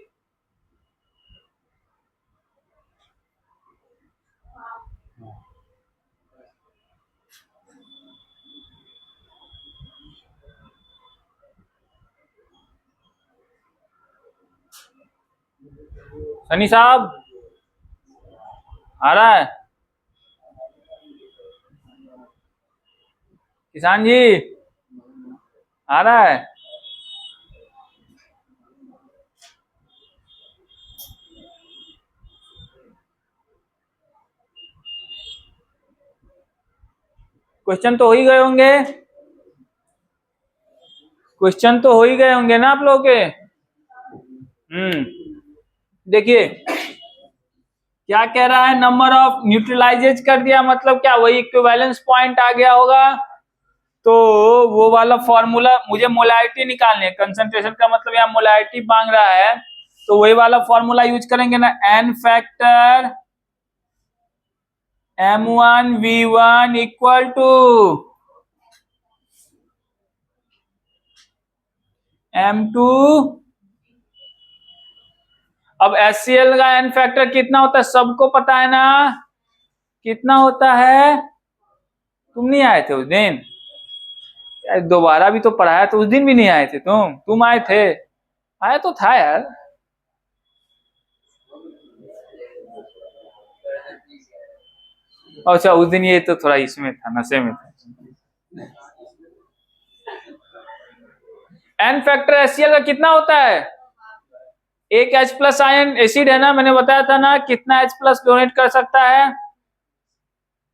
सनी साहब, आ रहा है? किसान जी, आ रहा है? क्वेश्चन तो हो ही गए होंगे? क्वेश्चन तो हो ही गए होंगे ना आप लोगों के? देखिए क्या कह रहा है, नंबर ऑफ न्यूट्रलाइजेज कर दिया, मतलब क्या वही इक्विवेलेंस पॉइंट आ गया होगा। तो वो वाला फॉर्मूला, मुझे मोलारिटी निकालनी है, कंसंट्रेशन का मतलब यहाँ मोलारिटी मांग रहा है, तो वही वाला फॉर्मूला यूज करेंगे ना, N factor M1V1 equal to M2। अब HCl का एन फैक्टर कितना होता है सबको पता है ना, कितना होता है? तुम नहीं आए थे उस दिन? दोबारा भी तो पढ़ाया, तो उस दिन भी नहीं आए थे तुम आए थे? आया तो था यार। अच्छा उस दिन ये तो थोड़ा इसमें था, नशे में था। एन फैक्टर HCl का कितना होता है? एक H प्लस आयन एसिड है ना, मैंने बताया था ना, कितना H प्लस डोनेट कर सकता है?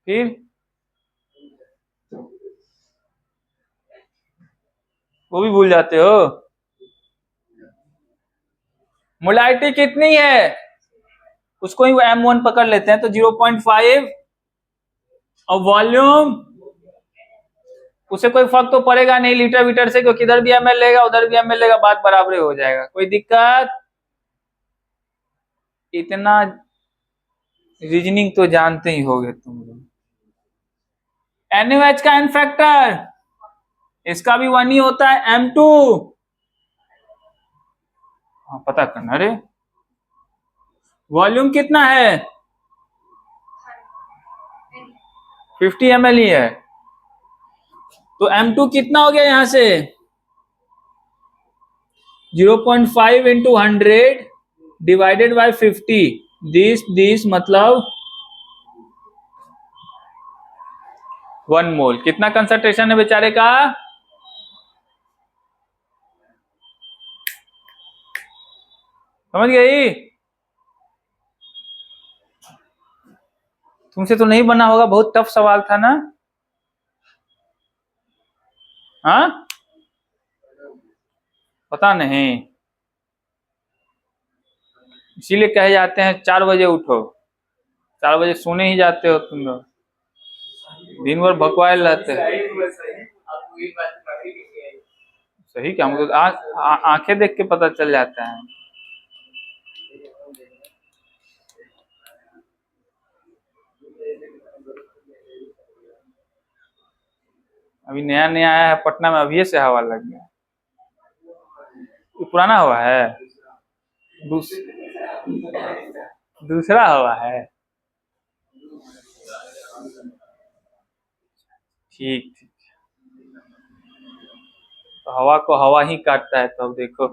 फिर वो भी भूल जाते हो? मोलारिटी कितनी है उसको ही M1 पकड़ लेते हैं, तो 0.5। और वॉल्यूम, उसे कोई फर्क तो पड़ेगा नहीं लीटर वीटर से, क्योंकि इधर भी ml लेगा उधर भी ml लेगा, बात बराबर हो जाएगा। कोई दिक्कत? इतना रीजनिंग तो जानते ही होगे तुम लोग। NaOH का एन फैक्टर इसका भी 1 ही होता है, M2। हाँ पता करना रे। वॉल्यूम कितना है? 50 ml ही है, तो M2 कितना हो गया यहां से? 0.5 इंटू 100 डिवाइडेड बाय 50। दिस मतलब 1 मोल। कितना कंसंट्रेशन है बेचारे का? समझ गई? तुमसे तो नहीं बना होगा, बहुत टफ सवाल था ना? हाँ पता नहीं, इसीलिए कहे जाते हैं 4 बजे उठो। 4 बजे सोने ही जाते हो तुम लोग, दिन भर भकवाए रहते हैं। सही क्या, हमको आंखें देख के पता चल जाता है। अभी नया नया आया है पटना में, अभी से हवा लग गया। ये पुराना हवा है? दूस, दूसरा हवा है? ठीक ठीक। तो हवा को हवा ही काटता है, तो अब देखो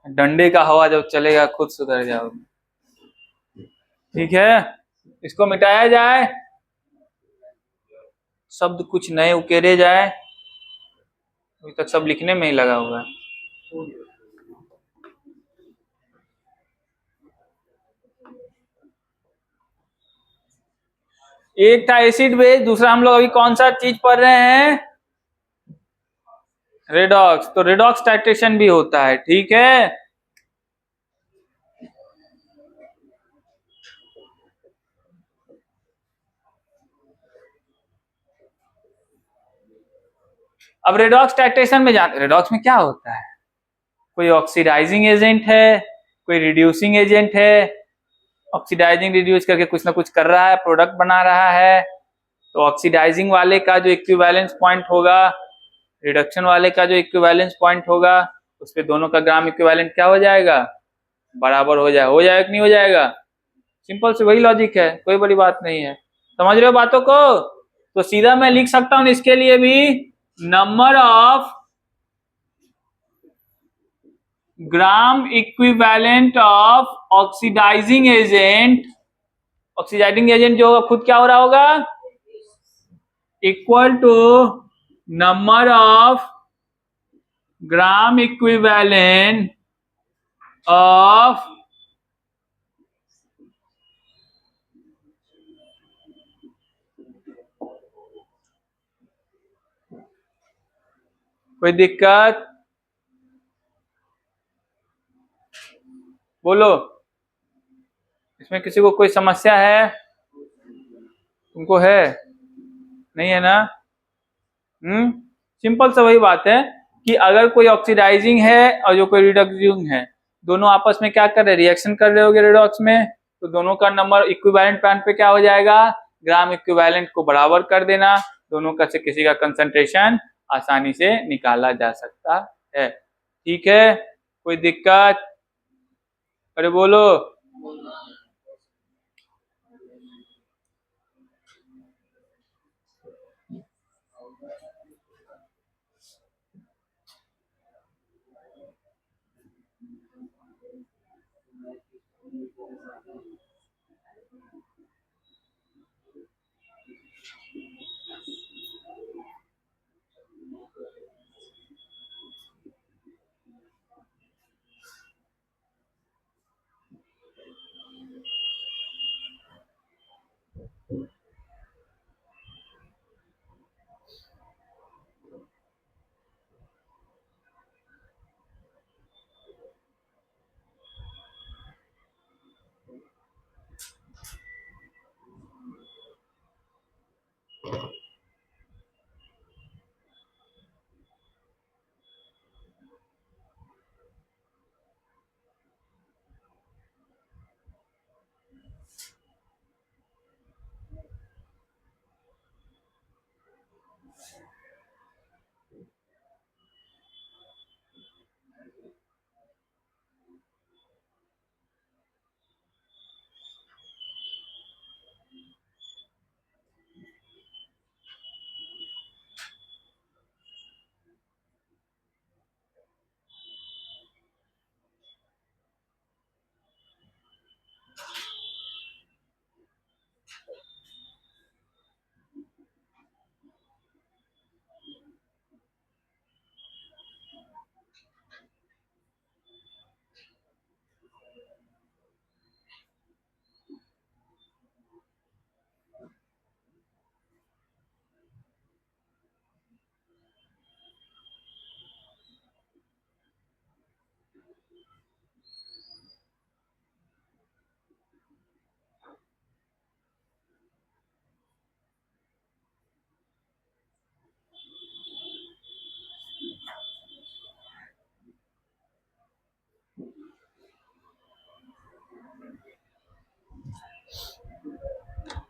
डंडे का हवा जब चलेगा खुद सुधर जाओगे। ठीक है, इसको मिटाया जाए, शब्द कुछ नए उकेरे जाए, अभी तक सब लिखने में ही लगा हुआ है। एक था एसिड बेस, दूसरा हम लोग अभी कौन सा चीज पढ़ रहे हैं, रेडॉक्स। तो रेडॉक्स टाइट्रेशन भी होता है, ठीक है। अब रेडॉक्स टाइट्रेशन में जाते, रेडॉक्स में क्या होता है, कोई ऑक्सीडाइजिंग एजेंट है, कोई रिड्यूसिंग एजेंट है, ऑक्सीडाइजिंग रिड्यूस करके कुछ ना कुछ कर रहा है, प्रोडक्ट बना रहा है। तो ऑक्सीडाइजिंग वाले का जो इक्विवेलेंस पॉइंट होगा, रिडक्शन वाले का जो इक्विवेलेंस पॉइंट होगा, उस पे दोनों का ग्राम इक्विवेलेंट क्या हो जाएगा, बराबर हो जाएगा कि नहीं हो जाएगा। सिंपल से वही लॉजिक है, कोई बड़ी बात नहीं है। समझ रहे हो बातों को। तो सीधा मैं लिख सकता हूं इसके लिए भी, number of gram equivalent of oxidising agent, oxidising agent जो होगा खुद क्या हो रहा होगा, equal to number of gram equivalent of कोई दिक्कत, बोलो, इसमें किसी को कोई समस्या है, तुमको है, नहीं है ना। सिंपल सा वही बात है कि अगर कोई ऑक्सीडाइजिंग है और जो कोई रिडक्सिंग है, दोनों आपस में क्या कर रहे हैं, रिएक्शन कर रहे होगे रेडॉक्स में, तो दोनों का नंबर इक्विवेलेंट पॉइंट पे क्या हो जाएगा, ग्राम इक्विवेलेंट को बराबर कर देना, दोनों का से किसी का कंसंट्रेशन आसानी से निकाला जा सकता है। ठीक है, कोई दिक्कत, अरे बोलो।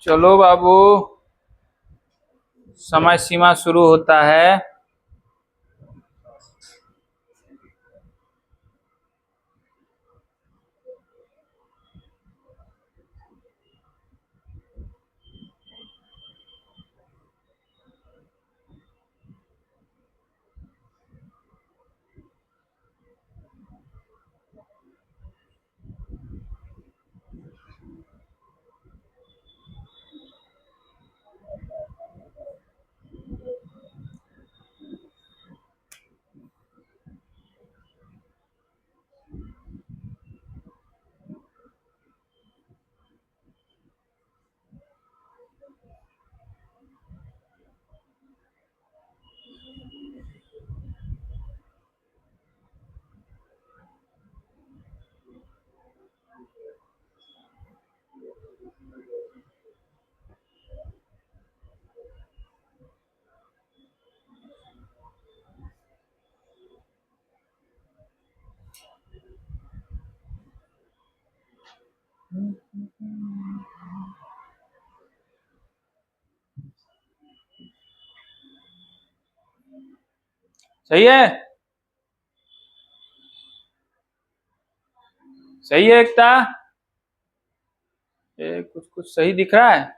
चलो बाबू, समय सीमा शुरू होता है। सही है, सही है एकता, ये कुछ कुछ सही दिख रहा है।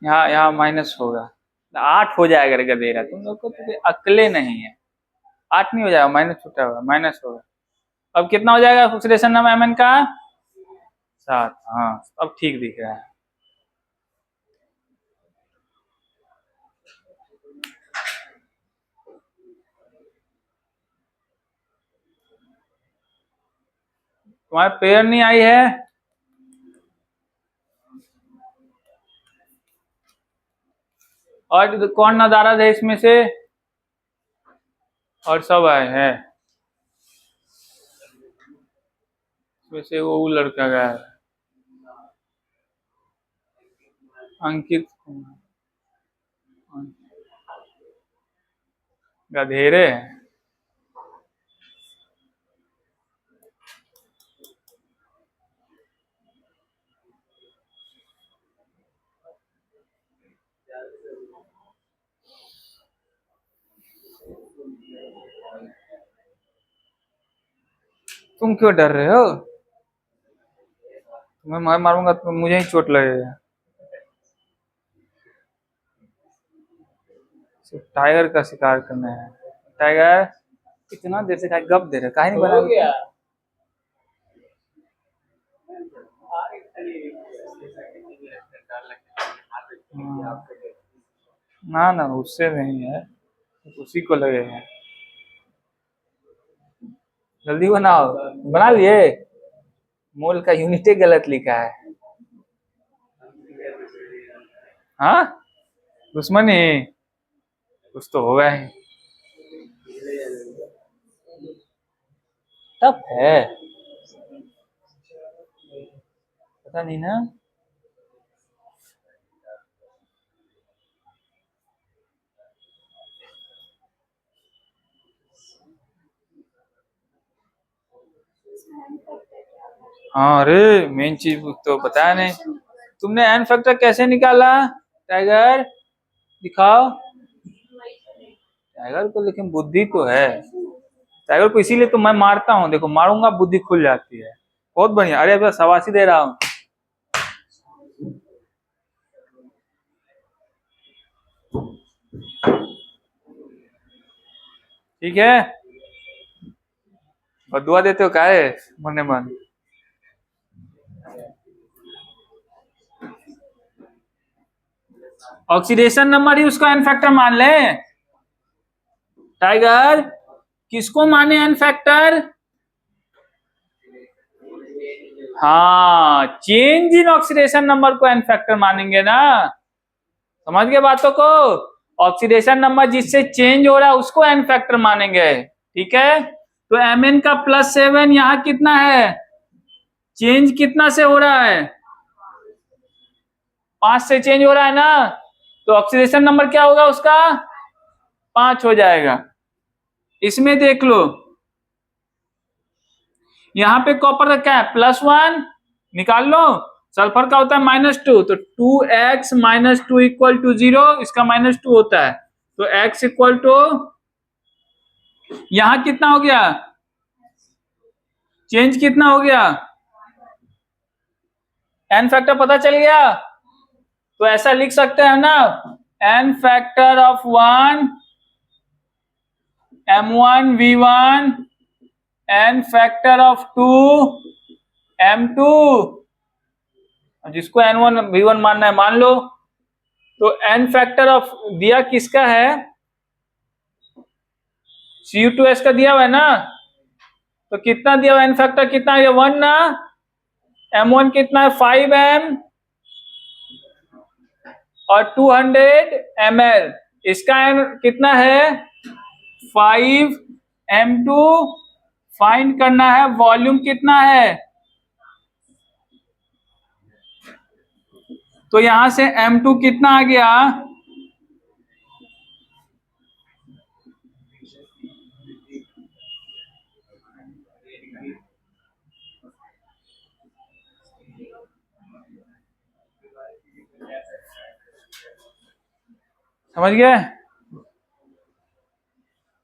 यहाँ यहाँ माइनस होगा, 8 हो जाएगा रे गधेरा, तुम लोग को तो अक्ले नहीं है। 8 नहीं हो जाएगा, माइनस छूटा होगा, माइनस होगा। अब कितना हो जाएगा ऑक्सीडेशन नंबर एमएन का? 7। हाँ अब ठीक दिख रहा है। तुम्हारे पेयर नहीं आई है? और कौन नदारद है इसमें से? और सब आए हैं वैसे, वो लड़का गया है अंकित, गधेरे हैं। तुम क्यों डर रहे हो? मैं मारूंगा तो मुझे ही चोट लगेगा। सिर्फ टाइगर का शिकार करना है। टाइगर कितना देर से गप दे रहे, काहे नहीं बना गया? ना ना उससे नहीं है, उसी को लगेगा। जल्दी बनाओ, बना लिए? मोल का यूनिट गलत लिखा है। हाँ दुश्मनी कुछ तो होगा ही, तब है पता नहीं ना। हाँ अरे मेन चीज तो पता नहीं, तुमने एन फैक्टर कैसे निकाला टाइगर? दिखाओ टाइगर को, लेकिन बुद्धि तो है टाइगर को, इसीलिए तो मैं मारता हूँ। देखो मारूंगा बुद्धि खुल जाती है। बहुत बढ़िया, अरे अब शाबाशी दे रहा हूँ। ठीक है, और दुआ देते हो काहे मने मन? ऑक्सीडेशन नंबर ही उसका एन फैक्टर मान ले। टाइगर किसको माने एन फैक्टर? हाँ चेंज इन ऑक्सीडेशन नंबर को एन फैक्टर मानेंगे ना, समझ गए बातों को? ऑक्सीडेशन नंबर जिससे चेंज हो रहा है उसको एन फैक्टर मानेंगे। ठीक है, तो एम का +7 यहाँ कितना है? चेंज कितना से हो रहा है? 5 से चेंज हो रहा है ना, तो ऑक्सीडेशन नंबर क्या होगा उसका? 5 हो जाएगा। इसमें देख लो यहाँ पे कॉपर का क्या है? +1 निकाल लो, सल्फर का होता है -2, तो 2x - 2 = 0, इसका -2 होता है, तो x = यहां कितना हो गया? चेंज कितना हो गया? एन फैक्टर पता चल गया? तो ऐसा लिख सकते हैं ना, N factor of 1 m1 v1 N factor of 2 m2, जिसको n1 v1 मानना है मान लो। तो एन फैक्टर ऑफ दिया किसका है? Cu2s का दिया हुआ है ना, तो कितना दिया हुआ एन फैक्टर कितना है? 1 ना, m1 कितना है? 5m और 200 ml, इसका एन कितना है? 5m2। फाइंड करना है वॉल्यूम कितना है, तो यहां से m2 कितना आ गया? समझ गए?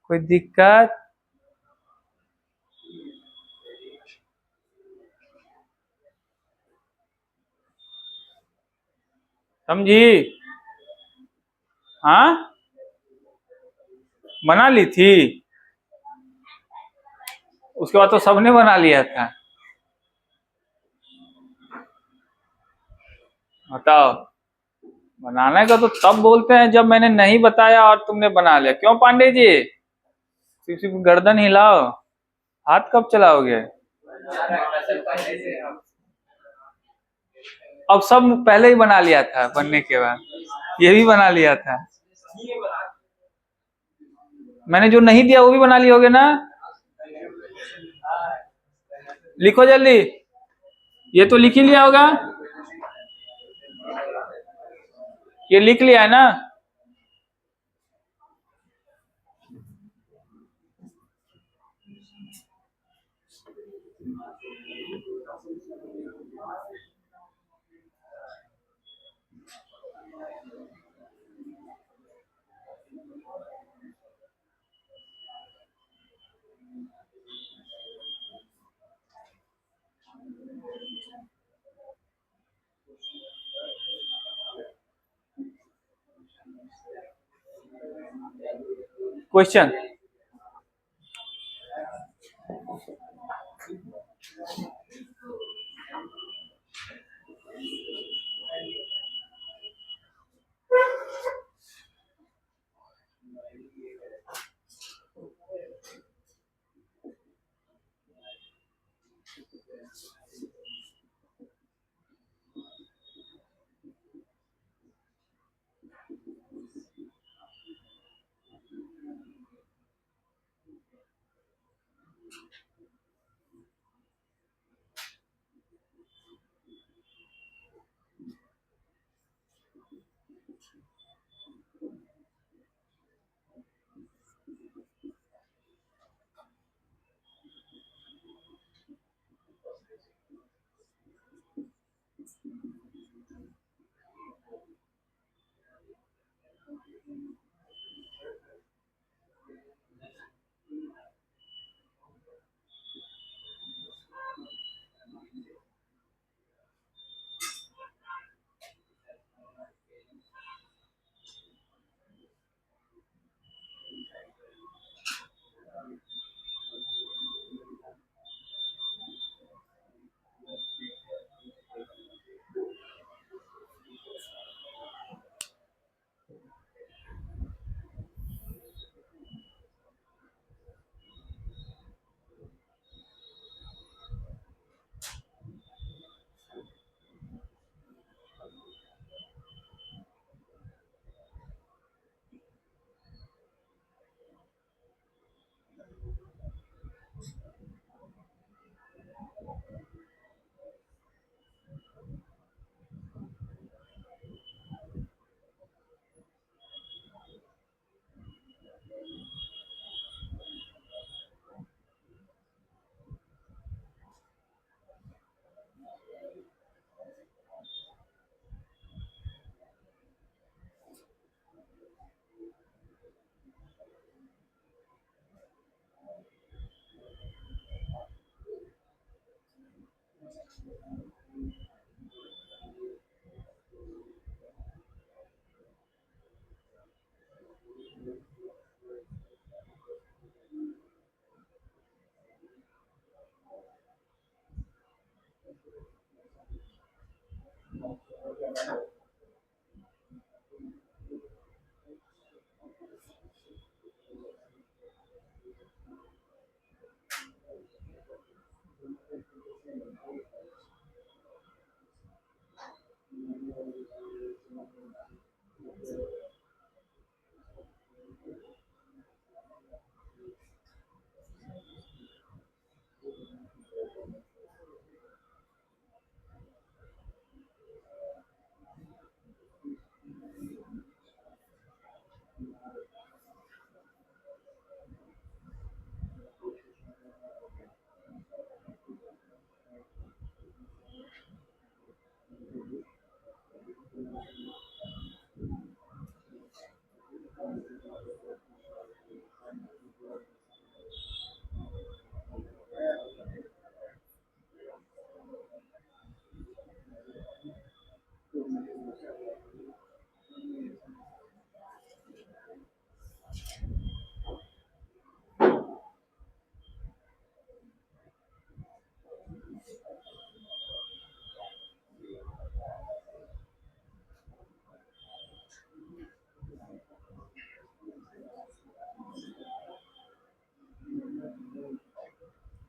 कोई दिक्कत? समझी? हाँ, बना ली थी। उसके बाद तो सबने बना लिया था। बताओ, बनाने का तो तब बोलते हैं जब मैंने नहीं बताया और तुमने बना लिया। क्यों पांडे जी? सिर्फ सिर्फ गर्दन हिलाओ, हाथ कब चलाओगे? अब सब पहले ही बना लिया था, बनने के बाद ये भी बना लिया था। मैंने जो नहीं दिया वो भी बना लिए होगे ना। लिखो जल्दी, ये तो लिख ही लिया होगा, ये लिख लिया है ना। क्वेश्चन,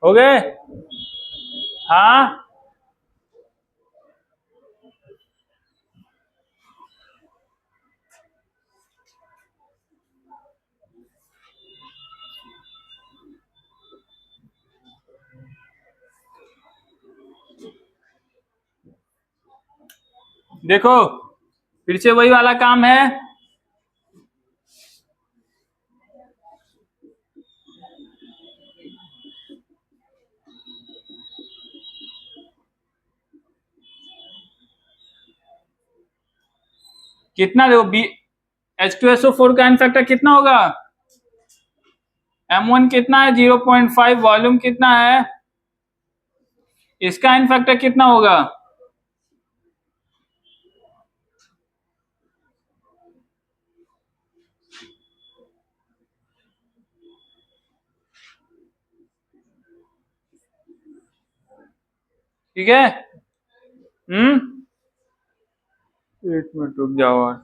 हो गए? हाँ, देखो फिर से वही वाला काम है। कितना देखो बी H2SO4 का इनफैक्टर कितना होगा? M1 कितना है? 0.5। वॉल्यूम कितना है? इसका इनफैक्टर कितना होगा? ठीक है। एक मिनट रुक जाओ और।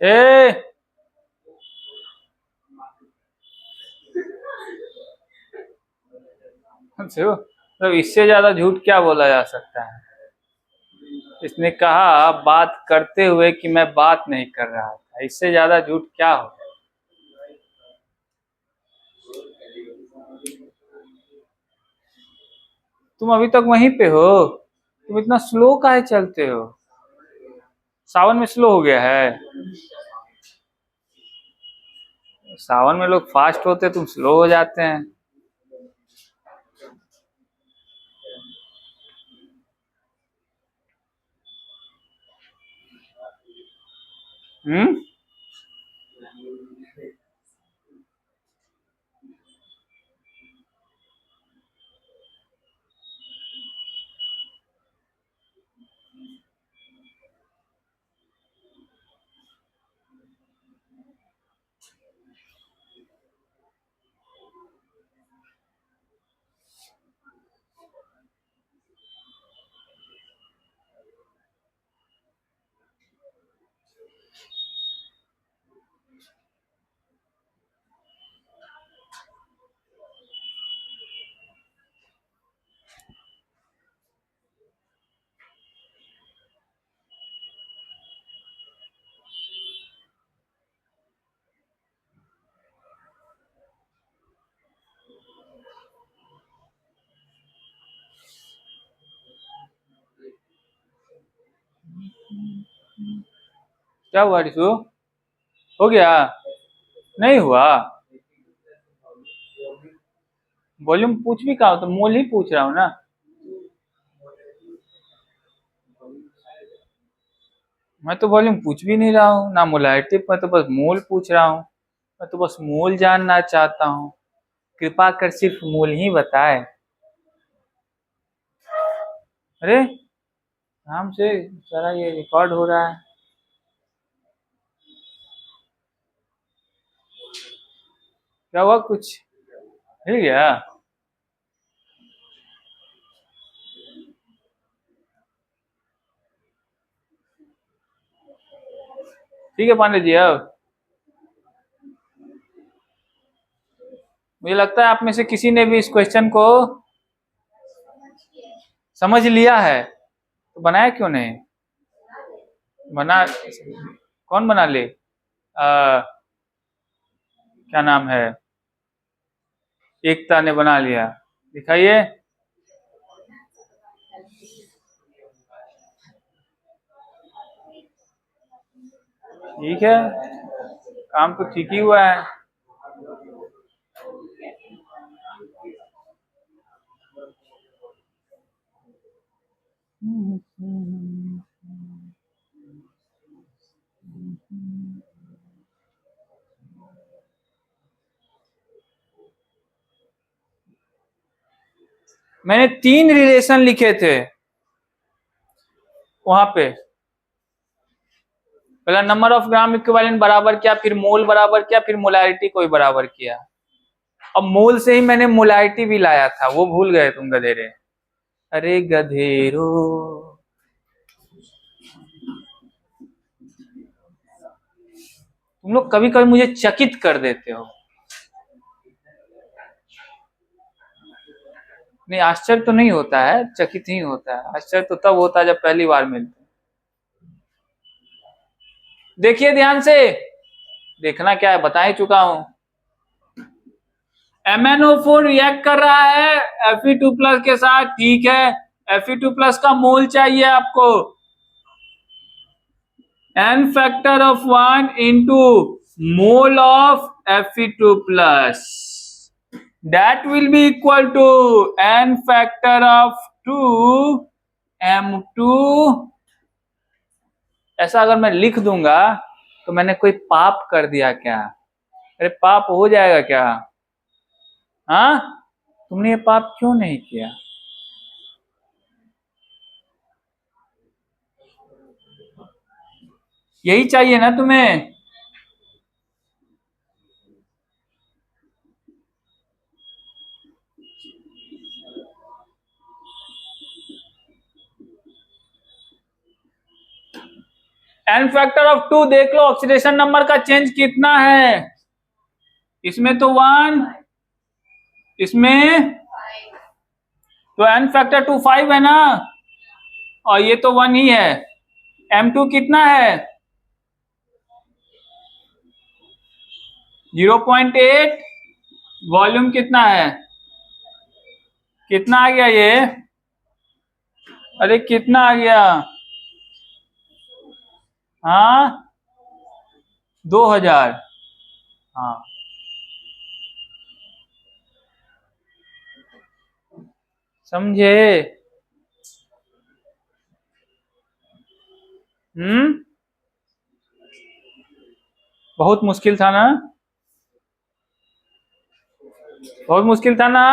ए मतलब इससे ज्यादा झूठ क्या बोला जा सकता है? इसने कहा बात करते हुए कि मैं बात नहीं कर रहा था, इससे ज्यादा झूठ क्या हो? तुम अभी तक वहीं पे हो? तुम इतना स्लो काहे चलते हो? सावन में स्लो हो गया है? सावन में लोग फास्ट होते, तुम स्लो हो जाते हैं। हम्म। क्या हुआ रिशु? हो गया? नहीं हुआ? वॉल्यूम पूछ भी कहा, तो मोल ही पूछ रहा हूँ ना। मैं तो वॉल्यूम पूछ भी नहीं रहा हूँ ना, मोलैरिटी, मैं तो बस मोल पूछ रहा हूँ। मैं तो बस मोल जानना चाहता हूँ। कृपा कर सिर्फ मोल ही बताए। अरे आराम से, सारा ये रिकॉर्ड हो रहा है। क्या हुआ, कुछ हिल गया? ठीक है पांडे जी, अब मुझे लगता है आप में से किसी ने भी इस क्वेश्चन को समझ लिया है, तो बनाया क्यों नहीं? बना, कौन बना ले? क्या नाम है, एकता ने बना लिया, दिखाइए। ठीक है, काम तो ठीक ही हुआ है। मैंने 3 रिलेशन लिखे थे वहां पे। पहला नंबर ऑफ ग्राम इक्विवेलेंट बराबर किया, फिर मोल बराबर किया, फिर मोलैरिटी को भी बराबर किया। अब मोल से ही मैंने मोलैरिटी भी लाया था, वो भूल गए तुम गधेरे। अरे गधेरो, तुम लोग कभी कभी मुझे चकित कर देते हो। नहीं, आश्चर्य तो नहीं होता है, चकित ही होता है। आश्चर्य तो तब होता है जब पहली बार मिलते हैं। देखिए ध्यान से, देखना क्या है बता ही चुका हूं। MnO4 रिएक्ट कर रहा है Fe2+ के साथ, ठीक है। Fe2+ का मोल चाहिए आपको, n factor of 1 into mole of Fe2+, that will be equal to n factor of 2 M2। ऐसा अगर मैं लिख दूंगा तो मैंने कोई पाप कर दिया क्या? अरे पाप हो जाएगा क्या? हाँ, तुमने ये पाप क्यों नहीं किया? यही चाहिए ना तुम्हें? n फैक्टर ऑफ 2 देख लो ऑक्सीडेशन नंबर का चेंज कितना है। इसमें तो 1, इसमें तो n फैक्टर 2 5 है ना, और ये तो 1 ही है। M2 कितना है? 0.8। वॉल्यूम कितना है? कितना आ गया ये? अरे कितना आ गया? हाँ, 2000। हाँ, समझे? बहुत मुश्किल था ना, बहुत मुश्किल था ना।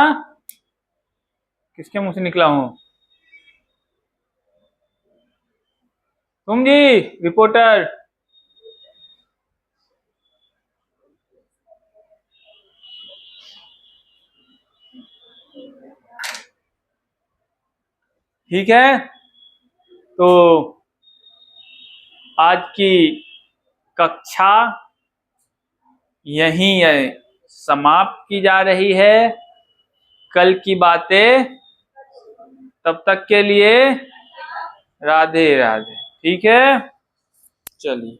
किसके मुंह से निकला हूं? तुम जी, रिपोर्टर। ठीक है, तो आज की कक्षा यहीं समाप्त की जा रही है। कल की बातें, तब तक के लिए राधे राधे। ठीक है, चलिए।